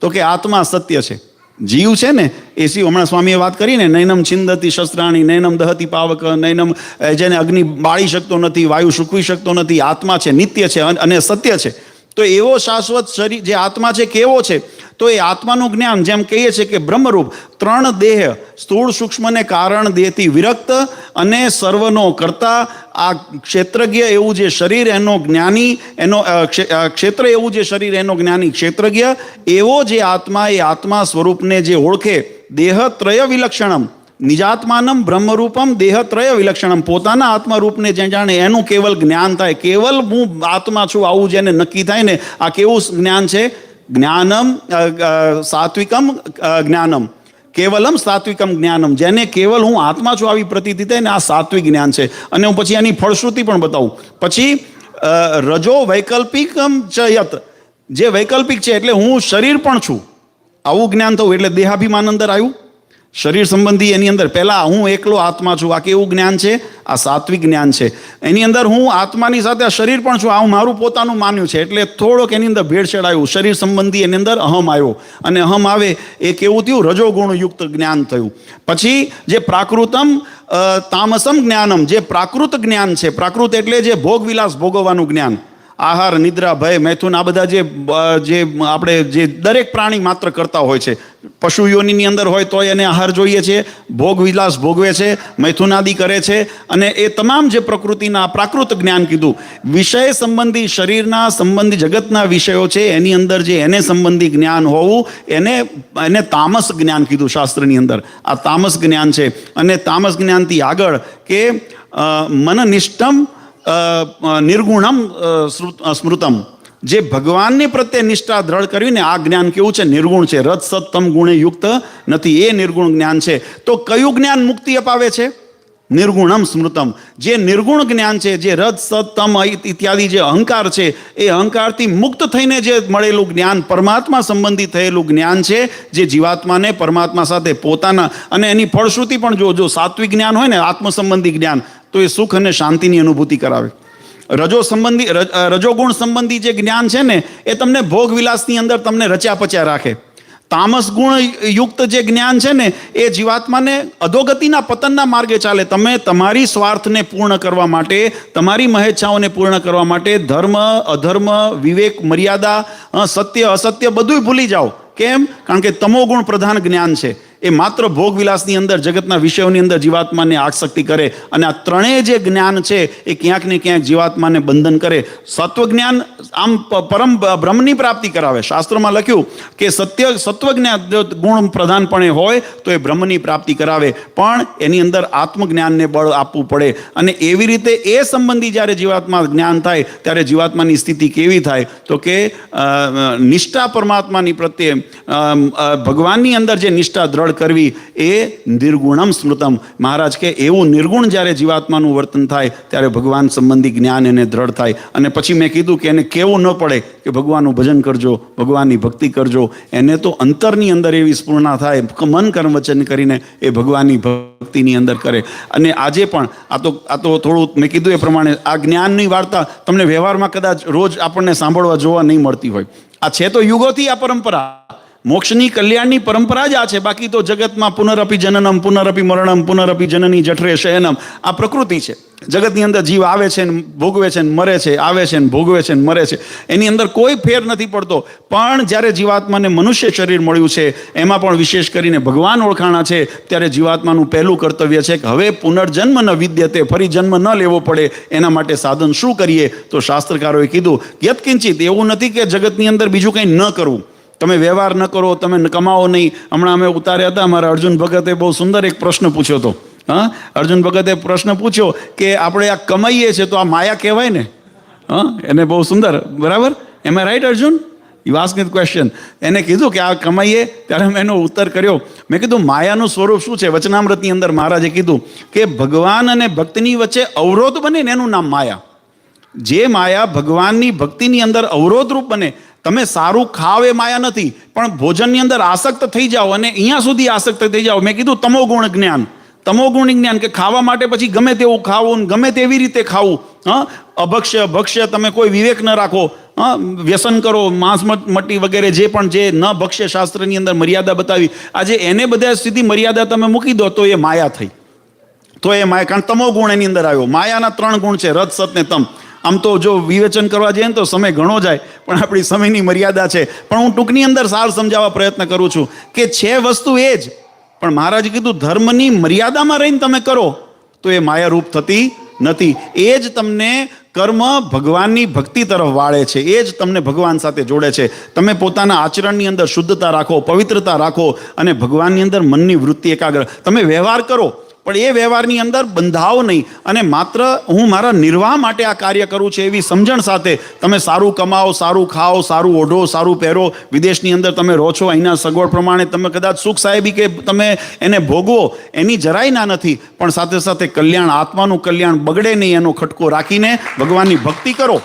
તો કે આત્મા સત્ય છે. જીવ છે ને એ હમણાં સ્વામીએ વાત કરી ને, નૈનમ છિંદતી શસ્ત્રાણી, નૈનમ દહતી પાવક, નૈનમ જેને અગ્નિ બાળી શકતો નથી, વાયુ સૂકવી શકતો નથી. આત્મા છે, નિત્ય છે અને સત્ય છે. તો એવો શાશ્વત શરીર જે આત્મા છે કેવો છે? તો એ આત્માનું જ્ઞાન, જેમ કહીએ છીએ કે બ્રહ્મરૂપ, 3 દેહ, સ્થૂળ સૂક્ષ્મને કારણ દેહથી વિરક્ત અને સર્વનો કરતા, આ ક્ષેત્રજ્ઞ એવું જે શરીર એનો જ્ઞાની, એનો ક્ષેત્ર એવું જે શરીર એનો જ્ઞાની ક્ષેત્રજ્ઞ, એવો જે આત્મા, એ આત્મા સ્વરૂપને જે ઓળખે, દેહત્રય વિલક્ષણમ નિજાત્માનમ બ્રહ્મરૂપમ દેહત્રય વિલક્ષણમ, પોતાના આત્મરૂપને જે જાણે એનું કેવલ જ્ઞાન થાય. કેવલ હું આત્મા છું આવું જેને નક્કી થાય ને, આ કેવું જ્ઞાન છે? જ્ઞાનમ સાત્વિકમ જ્ઞાનમ, કેવલમ સાત્વિકમ જ્ઞાનમ. જેને કેવલ હું આત્મા છું આવી પ્રતીતિ થાય ને, આ સાત્વિક જ્ઞાન છે. અને હું પછી એની ફળશ્રુતિ પણ બતાવું. પછી રજો વૈકલ્પિકમ ચ યત, જે વૈકલ્પિક છે એટલે હું શરીર પણ છું, આવું જ્ઞાન થવું એટલે દેહાભિમાન અંદર આવ્યું. શરીર સંબંધી એની અંદર પહેલાં હું એકલો આત્મા છું, આ કેવું જ્ઞાન છે? આ સાત્વિક જ્ઞાન છે. એની અંદર હું આત્માની સાથે આ શરીર પણ છું, આ હું મારું પોતાનું માન્યું છે, એટલે થોડોક એની અંદર ભેળસેળ આવ્યું. શરીર સંબંધી એની અંદર અહમ આવ્યો, અને અહમ આવે એ કેવું થયું? રજોગુણયુક્ત જ્ઞાન થયું. પછી જે પ્રાકૃતમ તામસમ જ્ઞાનમ, જે પ્રાકૃત જ્ઞાન છે, પ્રાકૃત એટલે જે ભોગવિલાસ ભોગવવાનું જ્ઞાન, આહાર, નિદ્રા, ભય, મૈથુન, આ બધા જે આપણે જે દરેક પ્રાણી માત્ર કરતા હોય છે. પશુ યોનિની અંદર હોય તો એને આહાર જોઈએ છે, ભોગ વિલાસ ભોગવે છે, મૈથુનાદિ કરે છે, અને એ તમામ જે પ્રકૃતિના પ્રાકૃત જ્ઞાન કીધું. વિષય સંબંધી, શરીરના સંબંધી જગતના વિષયો છે એની અંદર જે એને સંબંધી જ્ઞાન હોવું, એને તામસ જ્ઞાન કીધું શાસ્ત્રની અંદર. આ તામસ જ્ઞાન છે. અને તામસ જ્ઞાનથી આગળ કે મનનિષ્ઠમ નિર્ગુણમ સ્મૃતમ, જે ભગવાનની પ્રત્યે નિષ્ઠા દ્રઢ કરીને આ જ્ઞાન કેવું છે? નિર્ગુણ છે. રજ સત તમ ગુણે યુક્ત નથી, એ નિર્ગુણ જ્ઞાન છે. તો કયું જ્ઞાન મુક્તિ અપાવે છે? નિર્ગુણમ સ્મૃતમ. જે નિર્ગુણ જ્ઞાન છે, જે રજ સત તમ ઇત્યાદિ જે અહંકાર છે, એ અહંકારથી મુક્ત થઈને જે મળેલું જ્ઞાન, પરમાત્મા સંબંધી થયેલું જ્ઞાન છે, જે જીવાત્માને પરમાત્મા સાથે પોતાના, અને એની ફળશ્રુતિ પણ જો સાત્વિક જ્ઞાન હોય ને, આત્મ સંબંધી જ્ઞાન, તો એ સુખ અને શાંતિની અનુભૂતિ કરાવે. રજોગુણ સંબંધી જે જ્ઞાન છે ને, એ તમને ભોગ વિલાસની અંદર તમને રચ્યા પચ્યા રાખે. તામસ ગુણ યુક્ત જે જ્ઞાન છે ને, એ જીવાત્માને અધોગતિના પતનના માર્ગે ચાલે. તમે તમારી સ્વાર્થને પૂર્ણ કરવા માટે, તમારી મહેચ્છાઓને પૂર્ણ કરવા માટે ધર્મ, અધર્મ, વિવેક, મર્યાદા, સત્ય, અસત્ય બધું ભૂલી જાઓ. કેમ? કારણ કે તમોગુણ પ્રધાન જ્ઞાન છે. એ માત્ર ભોગવિલાસની અંદર, જગતના વિષયોની અંદર જીવાત્માને આસક્તિ કરે. અને આ ત્રણેય જે જ્ઞાન છે એ ક્યાંક ને ક્યાંક જીવાત્માને બંધન કરે. સત્વ જ્ઞાન આમ પરમ બ્રહ્મની પ્રાપ્તિ કરાવે. શાસ્ત્રોમાં લખ્યું કે સત્વ જ્ઞાન ગુણ પ્રધાનપણે હોય તો એ બ્રહ્મની પ્રાપ્તિ કરાવે, પણ એની અંદર આત્મજ્ઞાનને બળ આપવું પડે. અને એવી રીતે એ સંબંધી જ્યારે જીવાત્મા જ્ઞાન થાય ત્યારે જીવાત્માની સ્થિતિ કેવી થાય? તો કે નિષ્ઠા પરમાત્માની પ્રત્યે, ભગવાનની અંદર જે નિષ્ઠા દ્રઢ કરવી, એ નિર્ગુણમ સ્મૃતમ. મહારાજ કે એવું નિર્ગુણ જ્યારે જીવાત્માનું વર્તન થાય ત્યારે ભગવાન સંબંધી જ્ઞાન એને દ્રઢ થાય. અને પછી મેં કીધું કે એને કહેવું ન પડે કે ભગવાનનું ભજન કરજો, ભગવાનની ભક્તિ કરજો. એને તો અંતરની અંદર એવી સ્ફૂર્ણા થાય, મન કર્મ વચન કરીને એ ભગવાનની ભક્તિની અંદર કરે. અને આજે પણ આ તો થોડું મેં કીધું એ પ્રમાણે આ જ્ઞાનની વાર્તા તમને વ્યવહારમાં કદાચ રોજ આપણને સાંભળવા જોવા નહીં મળતી હોય. આ છે તો યુગોથી આ પરંપરા, મોક્ષની કલ્યાણની પરંપરા જ આ છે. બાકી તો જગતમાં પુનરપી જનનમ, પુનરપી મરણમ, પુનરપી જનની જઠરે શયનમ, આ પ્રકૃતિ છે. જગતની અંદર જીવ આવે છે ને ભોગવે છે ને મરે છે, આવે છે ને ભોગવે છે ને મરે છે. એની અંદર કોઈ ફેર નથી પડતો. પણ જ્યારે જીવાત્માને મનુષ્ય શરીર મળ્યું છે, એમાં પણ વિશેષ કરીને ભગવાન ઓળખાણા છે, ત્યારે જીવાત્માનું પહેલું કર્તવ્ય છે કે હવે પુનર્જન્મ ન વિદ્યતે, ફરી જન્મ ન લેવો પડે. એના માટે સાધન શું કરીએ? તો શાસ્ત્રકારોએ કીધું યત્કિંચિત. એવું નથી કે જગતની અંદર બીજું કંઈ ન કરવું, તમે વ્યવહાર ન કરો, તમે કમાઓ નહીં. હમણાં અમે ઉતાર્યા હતા, અમારા અર્જુન ભગતે બહુ સુંદર એક પ્રશ્ન પૂછ્યો હતો. અર્જુન ભગતે પ્રશ્ન પૂછ્યો કે આપણે આ કમાઈએ છીએ તો આ માયા કહેવાય ને? એને બહુ સુંદર, બરાબર? Am I right Arjun? You ask me the question. એને કીધું કે આ કમાઈએ, ત્યારે મેં એનો ઉત્તર કર્યો. મેં કીધું માયાનું સ્વરૂપ શું છે? વચનામૃતની અંદર મહારાજે કીધું કે ભગવાન અને ભક્તિની વચ્ચે અવરોધ બને ને એનું નામ માયા. જે માયા ભગવાનની ભક્તિની અંદર અવરોધરૂપ બને. તમે સારું ખાવ એ માયા નથી, પણ ભોજનની અંદર આસક્ત થઈ જાઓ અને અહીંયા સુધી આસક્ત થઈ જાઓ. મેં કીધું તમોગુણ જ્ઞાન, તમોગુણ જ્ઞાન કે ખાવા માટે પછી ગમે તેવું ખાવું, ગમે તેવી રીતે ખાવું. અભક્ષ્ય ભક્ષ્ય, તમે કોઈ વિવેક ન રાખો, વ્યસન કરો, માંસ મટી વગેરે જે પણ જે ન ભક્ષ્ય શાસ્ત્રની અંદર મર્યાદા બતાવી, આજે એને બધા સુધી મર્યાદા તમે મૂકી દો તો એ માયા થઈ. તો એ માયા, કારણ તમોગુણ એની અંદર આવ્યો. માયાના 3 ગુણ છે, રજ, સત ને તમ. આમ તો જો વિવેચન કરવા જઈએ ને તો સમય ઘણો જાય, પણ આપણી સમયની મર્યાદા છે. પણ હું ટૂંકની અંદર સાર સમજાવવા પ્રયત્ન કરું છું કે છે વસ્તુ એ જ, પણ મહારાજે કીધું ધર્મની મર્યાદામાં રહીને તમે કરો તો એ માયારૂપ થતી નથી. એ જ તમને કર્મ ભગવાનની ભક્તિ તરફ વાળે છે, એ જ તમને ભગવાન સાથે જોડે છે. તમે પોતાના આચરણની અંદર શુદ્ધતા રાખો, પવિત્રતા રાખો, અને ભગવાનની અંદર મનની વૃત્તિ એકાગ્ર. તમે વ્યવહાર કરો, પણ એ વ્યવહારની અંદર બંધાવો નહીં. અને માત્ર હું મારા નિર્વાહ માટે આ કાર્ય કરું છું એવી સમજણ સાથે તમે સારું કમાઓ, સારું ખાઓ, સારું ઓઢો, સારું પહેરો. વિદેશની અંદર તમે રહો છો, અહીંના સગવડ પ્રમાણે તમે કદાચ સુખ સાહેબી કે તમે એને ભોગવો, એની જરાય ના નથી. પણ સાથે સાથે કલ્યાણ, આત્માનું કલ્યાણ બગડે નહીં એનો ખટકો રાખીને ભગવાનની ભક્તિ કરો.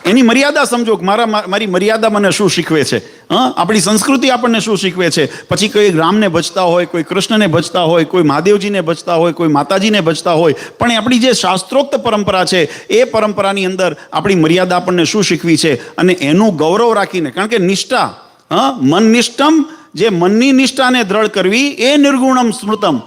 એની મર્યાદા સમજો કે મારી મર્યાદા મને શું શીખવે છે. આપણી સંસ્કૃતિ આપણને શું શીખવે છે. પછી કોઈ રામને ભજતા હોય, કોઈ કૃષ્ણને ભજતા હોય, કોઈ મહાદેવજીને ભજતા હોય, કોઈ માતાજીને ભજતા હોય, પણ આપણી જે શાસ્ત્રોક્ત પરંપરા છે એ પરંપરાની અંદર આપણી મર્યાદા આપણને શું શીખવી છે, અને એનું ગૌરવ રાખીને, કારણ કે નિષ્ઠા, મનનિષ્ઠમ, જે મનની નિષ્ઠાને દ્રઢ કરવી, એ નિર્ગુણમ સ્મૃતમ,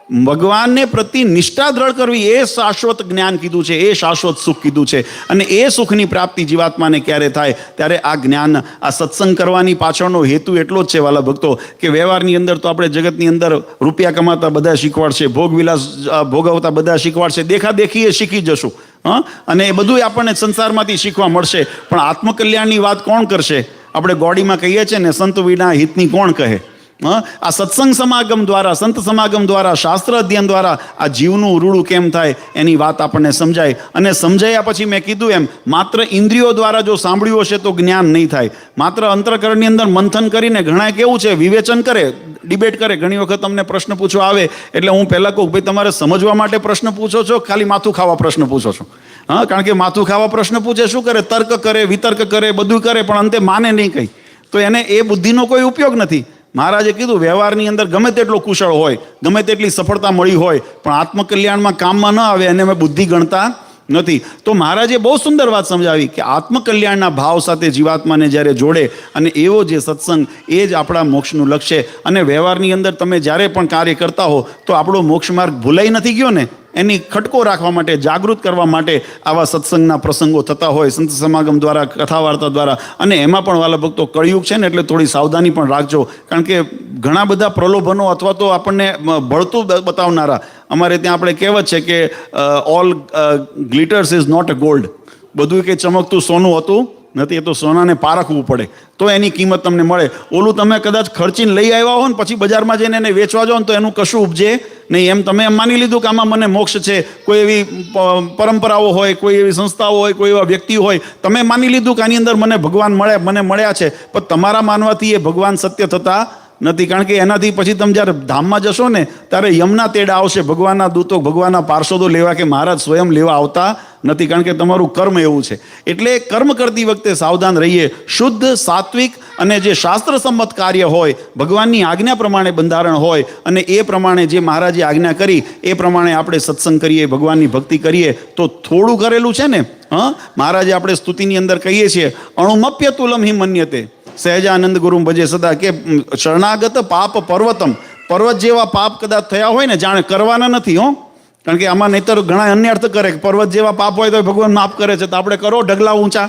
ભગવાનને પ્રતિ નિષ્ઠા દ્રઢ કરવી, એ શાશ્વત જ્ઞાન કીધું છે, એ શાશ્વત સુખ કીધું છે. અને એ સુખની પ્રાપ્તિ જીવાત્માને ક્યારે થાય, ત્યારે આ જ્ઞાન, આ સત્સંગ કરવાની પાછળનો હેતુ એટલો જ છે વાલા ભક્તો, કે વ્યવહારની અંદર તો આપણે જગતની અંદર રૂપિયા કમાતા બધા શીખવાડશે, ભોગવિલાસ ભોગવતા બધા શીખવાડશે, દેખાદેખી એ શીખી જશું. અને એ બધું આપણને સંસારમાંથી શીખવા મળશે, પણ આત્મકલ્યાણની વાત કોણ કરશે? આપણે ગોડીમાં કહીએ છીએ ને, સંત વિના હિતની કોણ કહે? આ સત્સંગ સમાગમ દ્વારા, સંત સમાગમ દ્વારા, શાસ્ત્ર અધ્યયન દ્વારા આ જીવનું રૂડું કેમ થાય એની વાત આપણને સમજાય. અને સમજાયા પછી મેં કીધું એમ, માત્ર ઇન્દ્રિયો દ્વારા જો સાંભળ્યું હશે તો જ્ઞાન નહીં થાય. માત્ર અંતરકરણની અંદર મંથન કરીને, ઘણા કેવું છે, વિવેચન કરે, ડિબેટ કરે. ઘણી વખત તમને પ્રશ્ન પૂછવા આવે એટલે હું પહેલાં કહું, ભાઈ તમારે સમજવા માટે પ્રશ્ન પૂછો છો, ખાલી માથું ખાવા પ્રશ્ન પૂછો છો? કારણ કે માથું ખાવા પ્રશ્ન પૂછે શું કરે? તર્ક કરે, વિતર્ક કરે, બધું કરે, પણ અંતે માને નહીં કંઈ. તો એને એ બુદ્ધિનો કોઈ ઉપયોગ નથી. મહારાજે કીધું, વ્યવહારની અંદર ગમે તેટલો કુશળ હોય, ગમે તેટલી સફળતા મળી હોય, પણ આત્મકલ્યાણમાં કામમાં ન આવે એને અમે બુદ્ધિ ગણતા નથી. તો મહારાજે બહુ સુંદર વાત સમજાવી કે આત્મકલ્યાણના ભાવ સાથે જીવાત્માને જ્યારે જોડે, અને એવો જે સત્સંગ, એ જ આપણા મોક્ષનું લક્ષ્ય. અને વ્યવહારની અંદર તમે જ્યારે પણ કાર્ય કરતા હો તો આપણો મોક્ષ માર્ગ ભૂલાઈ નથી ગયો ને, એની ખટકો રાખવા માટે, જાગૃત કરવા માટે આવા સત્સંગના પ્રસંગો થતા હોય, સંત સમાગમ દ્વારા, કથા વાર્તા દ્વારા. અને એમાં પણ વાલા ભક્તો, કળિયુગ છે ને, એટલે થોડી સાવધાની પણ રાખજો, કારણ કે ઘણા બધા પ્રલોભનો અથવા તો આપણને બળતું બતાવનારા. અમારે ત્યાં આપણે કહેવત છે કે all glitters is not a gold. બધું કે ચમકતું સોનું હતું નથી, એ તો સોનાને પારખવું પડે તો એની કિંમત તમને મળે. ઓલું તમે કદાચ ખર્ચીને લઈ આવ્યા હો ને પછી બજારમાં જઈને એને વેચવા જાઓ ને તો એનું કશું ઉપજે નહીં. એમ તમે એમ માની લીધું કે આમાં મને મોક્ષ છે. કોઈ એવી પરંપરાઓ હોય, કોઈ એવી સંસ્થાઓ હોય, કોઈ એવા વ્યક્તિ હોય, તમે માની લીધું કે આની અંદર મને ભગવાન મને મળ્યા છે, પણ તમારા માનવાથી એ ભગવાન સત્ય થતા નથી. કારણ કે એનાથી પછી તમે જ્યારે ધામમાં જશો ને, ત્યારે યમના તેડા આવશે. ભગવાનના દૂતો, ભગવાનના પાર્ષદો લેવા કે મહારાજ સ્વયં લેવા આવતા નથી, કારણ કે તમારું કર્મ એવું છે. એટલે કર્મ કરતી વખતે સાવધાન રહીએ. શુદ્ધ, સાત્વિક અને જે શાસ્ત્ર સંમત કાર્ય હોય, ભગવાનની આજ્ઞા પ્રમાણે બંધારણ હોય, અને એ પ્રમાણે જે મહારાજે આજ્ઞા કરી એ પ્રમાણે આપણે સત્સંગ કરીએ, ભગવાનની ભક્તિ કરીએ, તો થોડું કરેલું છે ને. મહારાજે આપણે સ્તુતિની અંદર કહીએ છીએ, અણુમપ્ય તુલમ હિ મન્યતે સહેજાનંદ ગુરુ ભજે સદા, કે શરણાગત પાપ પર્વતમ, પર્વત જેવા પાપ કદાચ થયા હોય ને, જાણે કરવાના નથી. કારણ કે આમાં નહીતર ઘણા અન્ય અર્થ કરે કે પર્વત જેવા પાપ હોય તો ભગવાન માફ કરે છે, તો આપણે કરો ઢગલા ઊંચા,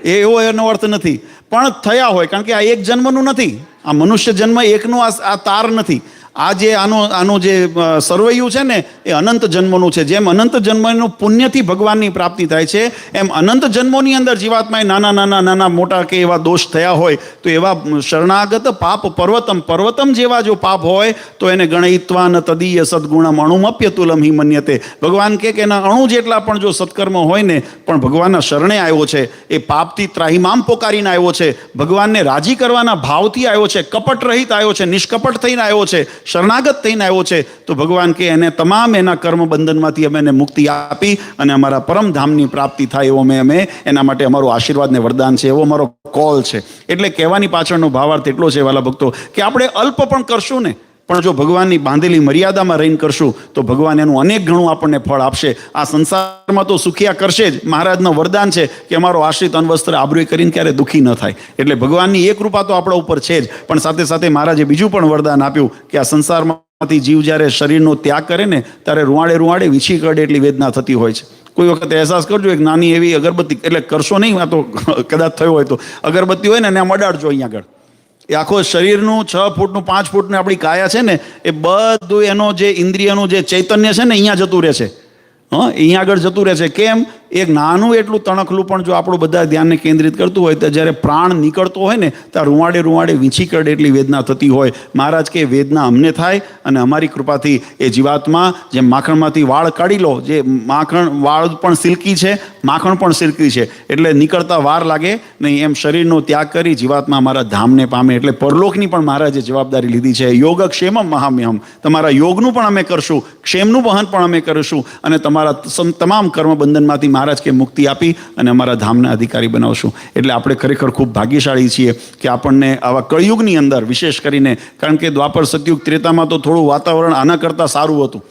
એવો એનો અર્થ નથી. પણ થયા હોય, કારણ કે આ એક જન્મનું નથી, આ મનુષ્ય જન્મ એકનું આ તાર નથી. આ જે આનું જે સરવૈયું છે ને, એ અનંત જન્મોનું છે. જેમ અનંત જન્મનું પુણ્યથી ભગવાનની પ્રાપ્તિ થાય છે, એમ અનંત જન્મોની અંદર જીવાત્માએ નાના મોટા કે એવા દોષ થયા હોય, તો એવા શરણાગત પાપ પર્વતમ જેવા જો પાપ હોય તો એને ગણયિત્વા ન તદીય સદગુણમ અણુમપ્ય તુલમ હિ મન્યતે. ભગવાન કે એના અણુ જેટલા પણ જો સત્કર્મ હોય ને, પણ ભગવાનના શરણે આવ્યો છે, એ પાપથી ત્રાહિમામ પોકારીને આવ્યો છે, ભગવાનને રાજી કરવાના ભાવથી આવ્યો છે, કપટ રહિત આવ્યો છે, નિષ્કપટ થઈને આવ્યો છે, શરણાગત થઈને આવ્યો છે, તો ભગવાન કે એને તમામ એના કર્મ બંધનમાંથી અમે એને મુક્તિ આપી અને અમારા પરમધામની પ્રાપ્તિ થાય એવો અમે એના માટે અમારું આશીર્વાદ ને વરદાન છે, એવો અમારો કોલ છે. એટલે કહેવાની પાછળનો ભાવાર્થ એટલો છે વાલા ભક્તો, કે આપણે અલ્પ પણ કરશું ને, પણ જો ભગવાનની બાંધેલી મર્યાદામાં રહીને કરશું તો ભગવાન એનું અનેક ગણું આપણને ફળ આપશે. આ સંસારમાં તો સુખિયા કરશે જ. મહારાજનું વરદાન છે કે અમારો આશ્રિત અનવસ્ત્ર આબરૂ કરીને ક્યારે દુઃખી ન થાય. એટલે ભગવાનની એક કૃપા તો આપણા ઉપર છે જ, પણ સાથે સાથે મહારાજે બીજું પણ વરદાન આપ્યું કે આ સંસારમાંથી જીવ જ્યારે શરીરનો ત્યાગ કરે ને, ત્યારે રૂવાડે વીછી કરડે એટલી વેદના થતી હોય છે. કોઈ વખત અહેસાસ કરજો, એક નાની એવી અગરબત્તી, એટલે કરશો નહીં, આ તો કદાચ થયો હોય તો અગરબત્તી હોય ને એને આમ અડાડજો અહીંયા આગળ, એ આખો શરીરનું 6 ફૂટનું 5 ફૂટનું આપણી કાયા છે ને, એ બધું એનો જે ઇન્દ્રિયનું જે ચૈતન્ય છે ને, અહીંયા જતું રહે છે. અહીંયા આગળ જતું રહે છે. કેમ? એક નાનું એટલું તણખલું પણ જો આપણું બધા ધ્યાનને કેન્દ્રિત કરતું હોય, તો જ્યારે પ્રાણ નીકળતો હોય ને, ત્યાં રૂવાડે વીંછી કરડે એટલી વેદના થતી હોય. મહારાજ કે વેદના અમને થાય, અને અમારી કૃપાથી એ જીવાત્મા જેમ માખણમાંથી વાળ કાઢી લો, જે વાળ પણ સિલ્કી છે, માખણ પણ સિલ્કી છે, એટલે નીકળતા વાર લાગે નહીં, એમ શરીરનો ત્યાગ કરી જીવાત્મા અમારા ધામને પામે. એટલે પરલોકની પણ મહારાજે જવાબદારી લીધી છે. યોગ ક્ષેમમ મહામ્યહમ, તમારા યોગનું પણ અમે કરશું, ક્ષેમનું વહન પણ અમે કરીશું, અને તમારા તમામ કર્મ બંધનમાંથી મહારાજ કે મુક્તિ આપી અને અમારા ધામના અધિકારી બનાવશું. એટલે આપણે ખરેખર ખૂબ ભાગ્યશાળી છીએ કે આપણને આવા કળિયુગની અંદર વિશેષ કરીને, કારણ કે દ્વાપર સતયુગ ત્રેતામાં તો થોડું વાતાવરણ આના કરતાં સારું હતું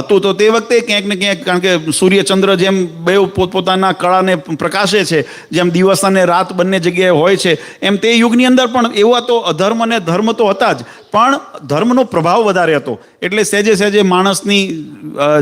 તો તે વખતે ક્યાંક ને ક્યાંક, કારણ કે સૂર્યચંદ્ર જેમ બે પોતપોતાના કળાને પ્રકાશે છે, જેમ દિવસ અને રાત બંને જગ્યાએ હોય છે, એમ તે યુગની અંદર પણ એવા તો અધર્મ અને ધર્મ તો હતા જ, પણ ધર્મનો પ્રભાવ વધારે હતો. એટલે સહેજે સહેજે માણસની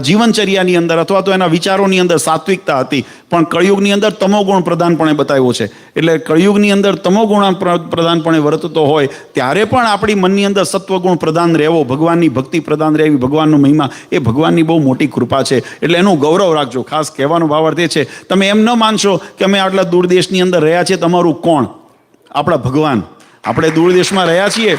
જીવનચર્યાની અંદર અથવા તો એના વિચારોની અંદર સાત્વિકતા હતી, પણ કળિયુગની અંદર તમોગુણ પ્રધાનપણે બતાવ્યો છે. એટલે કળિયુગની અંદર તમોગુણ પ્રધાનપણે વર્તતો હોય ત્યારે પણ આપણી મનની અંદર સત્વગુણ પ્રધાન રહેવો, ભગવાનની ભક્તિ પ્રધાન રહેવી, ભગવાનનો મહિમા એ ભગવાનની બહુ મોટી કૃપા છે. એટલે એનું ગૌરવ રાખજો. ખાસ કહેવાનો ભાવાર્થ એ છે, તમે એમ ન માનશો કે અમે આટલા દૂર દેશની અંદર રહ્યા છીએ, તમારું કોણ? આપણા ભગવાન. આપણે દૂર દેશમાં રહ્યા છીએ.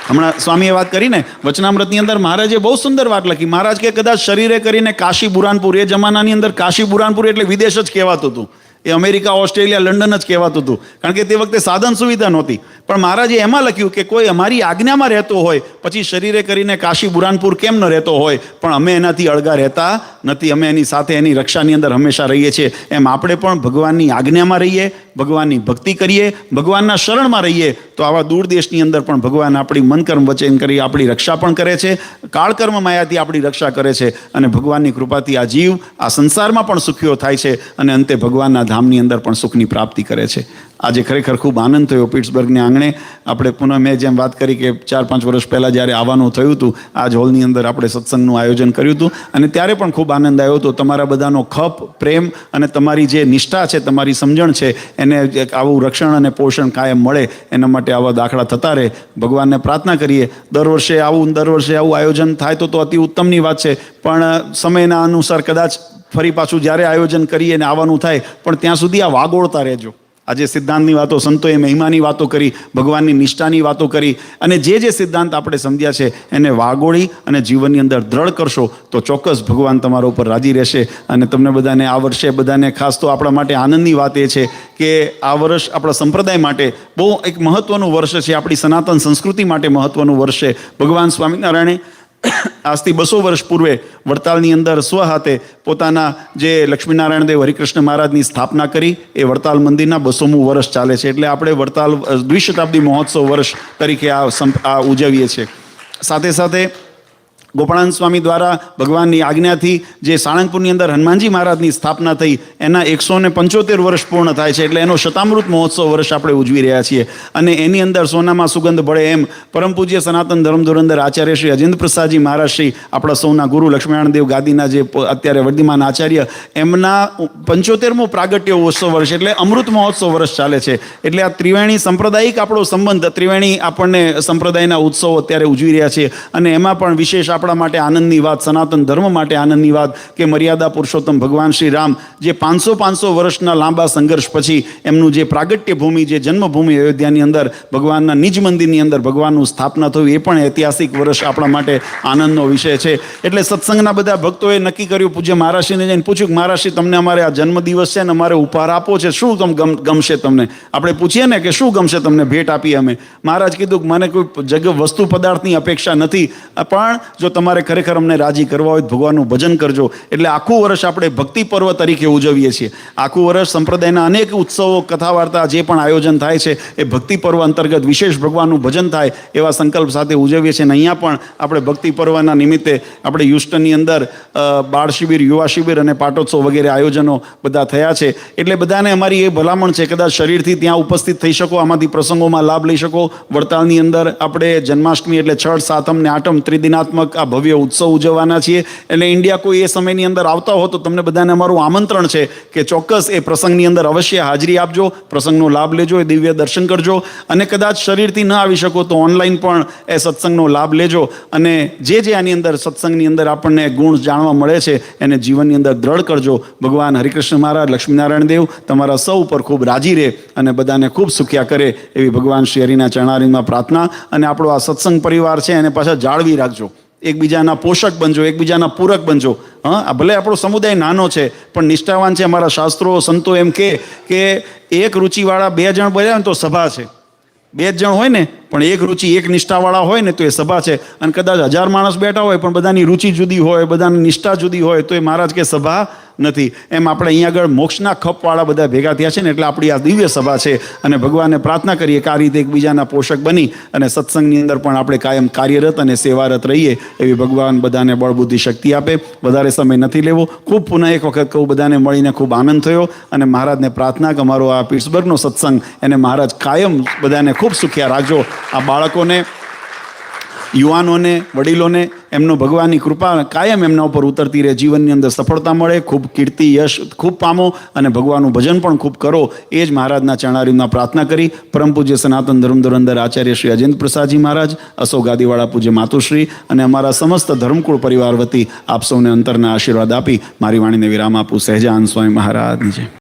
હમણાં સ્વામીએ વાત કરીને વચનામૃતની અંદર મહારાજે બહુ સુંદર વાત લખી. મહારાજ કે કદાચ શરીરે કરીને કાશી બુરાનપુર, એ જમાનાની અંદર કાશી બુરાનપુર એટલે વિદેશ જ કહેવાતું હતું. એ અમેરિકા, ઓસ્ટ્રેલિયા, લંડન જ કહેવાતું હતું, કારણ કે તે વખતે સાધન સુવિધા નહોતી. પણ મહારાજે એમાં લખ્યું કે કોઈ અમારી આજ્ઞામાં રહેતો હોય પછી શરીરે કરીને કાશી બુરાનપુર કેમ ન રહેતો હોય, પણ અમે એનાથી અળગા રહેતા નથી. અમે એની સાથે એની રક્ષાની અંદર હંમેશા રહીએ છીએ. એમ આપણે પણ ભગવાનની આજ્ઞામાં રહીએ, ભગવાનની ભક્તિ કરીએ, ભગવાનના શરણમાં રહીએ, તો આવા દૂર દેશની અંદર પણ ભગવાન આપણી મનકર્મ વચન કરી આપણી રક્ષા પણ કરે છે, કાળકર્મ માયાથી આપણી રક્ષા કરે છે, અને ભગવાનની કૃપાથી આ જીવ આ સંસારમાં પણ સુખીઓ થાય છે, અને અંતે ભગવાનના ધામની અંદર પણ સુખની પ્રાપ્તિ કરે છે. આજે ખરેખર ખૂબ આનંદ થયો. પિટ્સબર્ગને આંગણે આપણે પુનઃ, મેં જેમ વાત કરી કે 4-5 વર્ષ પહેલાં જ્યારે આવવાનું થયું હતું, આ જ હોલની અંદર આપણે સત્સંગનું આયોજન કર્યું હતું, અને ત્યારે પણ ખૂબ આનંદ આવ્યો હતો. તમારા બધાનો ખપ, પ્રેમ અને તમારી જે નિષ્ઠા છે, તમારી સમજણ છે, એને આવું રક્ષણ અને પોષણ કાયમ મળે એના માટે આવા દાખલા થતા રહે. ભગવાનને પ્રાર્થના કરીએ દર વર્ષે આવું આયોજન થાય તો અતિ ઉત્તમની વાત છે. પણ સમયના અનુસાર કદાચ ફરી પાછું જ્યારે આયોજન કરીએ અને આવવાનું થાય, પણ ત્યાં સુધી આ વાગોળતા રહેજો. આજે સિદ્ધાંતની વાતો, સંતોએ મહિમાની વાતો કરી, ભગવાનની નિષ્ઠાની વાતો કરી, અને જે સિદ્ધાંત આપણે સમજ્યા છે એને વાગોળી અને જીવનની અંદર દ્રઢ કરશો તો ચોક્કસ ભગવાન તમારા ઉપર રાજી રહેશે. અને તમને બધાને આ વર્ષે બધાને ખાસ તો આપણા માટે આનંદની વાત એ છે કે આ વર્ષ આપણા સંપ્રદાય માટે બહુ એક મહત્ત્વનું વર્ષ છે, આપણી સનાતન સંસ્કૃતિ માટે મહત્ત્વનું વર્ષ છે. ભગવાન સ્વામિનારાયણે આજથી 200 વર્ષ પૂર્વે વડતાલની અંદર સ્વહાતે પોતાના જે લક્ષ્મીનારાયણ દેવ હરિકૃષ્ણ મહારાજની સ્થાપના કરી. એ વડતાલ મંદિરના 200મું વર્ષ ચાલે છે. એટલે આપણે વડતાલ દ્વિશતાબ્દી મહોત્સવ વર્ષ તરીકે આ ઉજવીએ છીએ. સાથે સાથે ગોપાળાનંદ સ્વામી દ્વારા ભગવાનની આજ્ઞાથી જે સાળંગપુરની અંદર હનુમાનજી મહારાજની સ્થાપના થઈ, એના 175 વર્ષ પૂર્ણ થાય છે. એટલે એનો શતામૃત મહોત્સવ વર્ષ આપણે ઉજવી રહ્યા છીએ. અને એની અંદર સોનામાં સુગંધ ભળે એમ પરમ પૂજ્ય સનાતન ધર્મ ધુરંધર આચાર્ય શ્રી અજેન્દ્ર પ્રસાદજી મહારાજ શ્રી, આપણા સૌના ગુરુ લક્ષ્મીનારાયણ દેવ ગાદીના જે અત્યારે વર્ધમાન આચાર્ય, એમના 75મો પ્રાગટ્ય ઉત્સવ વર્ષ એટલે અમૃત મહોત્સવ વર્ષ ચાલે છે. એટલે આ ત્રિવેણી સાંપ્રદાયિક આપણો સંબંધ, ત્રિવેણી આપણને સંપ્રદાયના ઉત્સવો અત્યારે ઉજવી રહ્યા છીએ. અને એમાં પણ વિશેષ આપણા માટે આનંદની વાત, સનાતન ધર્મ માટે આનંદની વાત કે મર્યાદા પુરુષોત્તમ ભગવાન શ્રી રામ જે 500 વર્ષના લાંબા સંઘર્ષ પછી એમનું જે પ્રાગટ્ય ભૂમિ, જે જન્મભૂમિ અયોધ્યાની અંદર ભગવાનના નિજ મંદિરની અંદર ભગવાનનું સ્થાપના થયું, એ પણ ઐતિહાસિક વર્ષ આપણા માટે આનંદનો વિષય છે. એટલે સત્સંગના બધા ભક્તોએ નક્કી કર્યું, પૂજ્ય મહારાજશ્રીને જઈને પૂછ્યું કે મહારાજશ્રી, તમને અમારે આ જન્મદિવસ છે ને અમારે ઉપહાર આપો છે, શું ગમશે તમને? આપણે પૂછીએ ને કે શું ગમશે તમને, ભેટ આપીએ અમે. મહારાજ કીધું કે મને કોઈ વસ્તુ પદાર્થની અપેક્ષા નથી, પણ જો તમારે ખરેખર અમને રાજી કરવા હોય ભગવાનનું ભજન કરજો. એટલે આખું વર્ષ આપણે ભક્તિ પર્વ તરીકે ઉજવીએ છીએ. આખું વર્ષ સંપ્રદાયના અનેક ઉત્સવો, કથા વાર્તા જે પણ આયોજન થાય છે એ ભક્તિ પર્વ અંતર્ગત વિશેષ ભગવાનનું ભજન થાય એવા સંકલ્પ સાથે ઉજવીએ છીએ. અને અહીંયા પણ આપણે ભક્તિ પર્વના નિમિત્તે આપણે હ્યુસ્ટનની અંદર બાળ શિબિર, યુવા શિબિર અને પાટોત્સવ વગેરે આયોજનો બધા થયા છે. એટલે બધાને અમારી એ ભલામણ છે, કદાચ શરીરથી ત્યાં ઉપસ્થિત થઈ શકો, આમાંથી પ્રસંગોમાં લાભ લઈ શકો. વડતાલની અંદર આપણે જન્માષ્ટમી એટલે છઠ, સાતમ ને આઠમ ત્રિદિનાત્મક આ ભવ્ય ઉત્સવ ઉજવવાના છીએ. એટલે ઇન્ડિયા કોઈ એ સમયની અંદર આવતા હો તો તમને બધાને અમારું આમંત્રણ છે કે ચોક્કસ એ પ્રસંગની અંદર અવશ્ય હાજરી આપજો, પ્રસંગનો લાભ લેજો, એ દિવ્ય દર્શન કરજો. અને કદાચ શરીરથી ન આવી શકો તો ઓનલાઈન પણ એ સત્સંગનો લાભ લેજો. અને જે આની અંદર સત્સંગની અંદર આપણને ગુણ જાણવા મળે છે એને જીવનની અંદર દ્રઢ કરજો. ભગવાન હરિકૃષ્ણ મહારાજ, લક્ષ્મીનારાયણ દેવ તમારા સૌ ઉપર ખૂબ રાજી રહે અને બધાને ખૂબ સુખ્યા કરે એવી ભગવાન શ્રી હરિના ચરણારવિંદમાં પ્રાર્થના. અને આપણો આ સત્સંગ પરિવાર છે એને પાછા જાળવી રાખજો, એકબીજાના પોષક બનજો, એકબીજાના પૂરક બનજો. હા, ભલે આપણો સમુદાય નાનો છે પણ નિષ્ઠાવાન છે. અમારા શાસ્ત્રો, સંતો એમ કે એક રુચિવાળા 2 જણ બોલ્યા ને તો સભા છે. 2 જ જણ હોય ને પણ એક રુચિ એક નિષ્ઠાવાળા હોય ને તો એ સભા છે. અને કદાચ 1000 માણસ બેઠા હોય પણ બધાની રુચિ જુદી હોય, બધાની નિષ્ઠા જુદી હોય, તો એ મહારાજ કે સભા નથી. એમ આપણે અહીંયા આગળ મોક્ષના ખપવાળા બધા ભેગા થયા છે ને, એટલે આપણી આ દિવ્ય સભા છે. અને ભગવાનને પ્રાર્થના કરીએ કે આ રીતે એકબીજાના પોષક બની અને સત્સંગની અંદર પણ આપણે કાયમ કાર્યરત અને સેવારત રહીએ, એવી ભગવાન બધાને બળ બુદ્ધિ શક્તિ આપે. વધારે સમય નથી લેવો. ખૂબ પુનઃ એક વખત કહું, બધાને મળીને ખૂબ આનંદ થયો. અને મહારાજને પ્રાર્થના કે અમારો આ પિટ્સબર્ગનો સત્સંગ એને મહારાજ કાયમ બધાને ખૂબ સુખ્યા રાખજો. આ બાળકોને, યુવાનોને, વડીલોને એમનો ભગવાનની કૃપા કાયમ એમના ઉપર ઉતરતી રહે. જીવનની અંદર સફળતા મળે, ખૂબ કીર્તિ યશ ખૂબ પામો અને ભગવાનનું ભજન પણ ખૂબ કરો. એ જ મહારાજના ચરણારવિંદમાં પ્રાર્થના કરી. પરમ પૂજ્ય સનાતન ધર્મ ધુરંધર આચાર્ય શ્રી અજેન્દ્ર પ્રસાદજી મહારાજ, અશોક ગાદીવાળા પૂજ્ય માતુશ્રી અને અમારા સમસ્ત ધર્મકુળ પરિવાર વતી આપ સૌને અંતરના આશીર્વાદ આપી મારી વાણીને વિરામ આપું. સહેજાનંદ સ્વામી મહારાજની જય.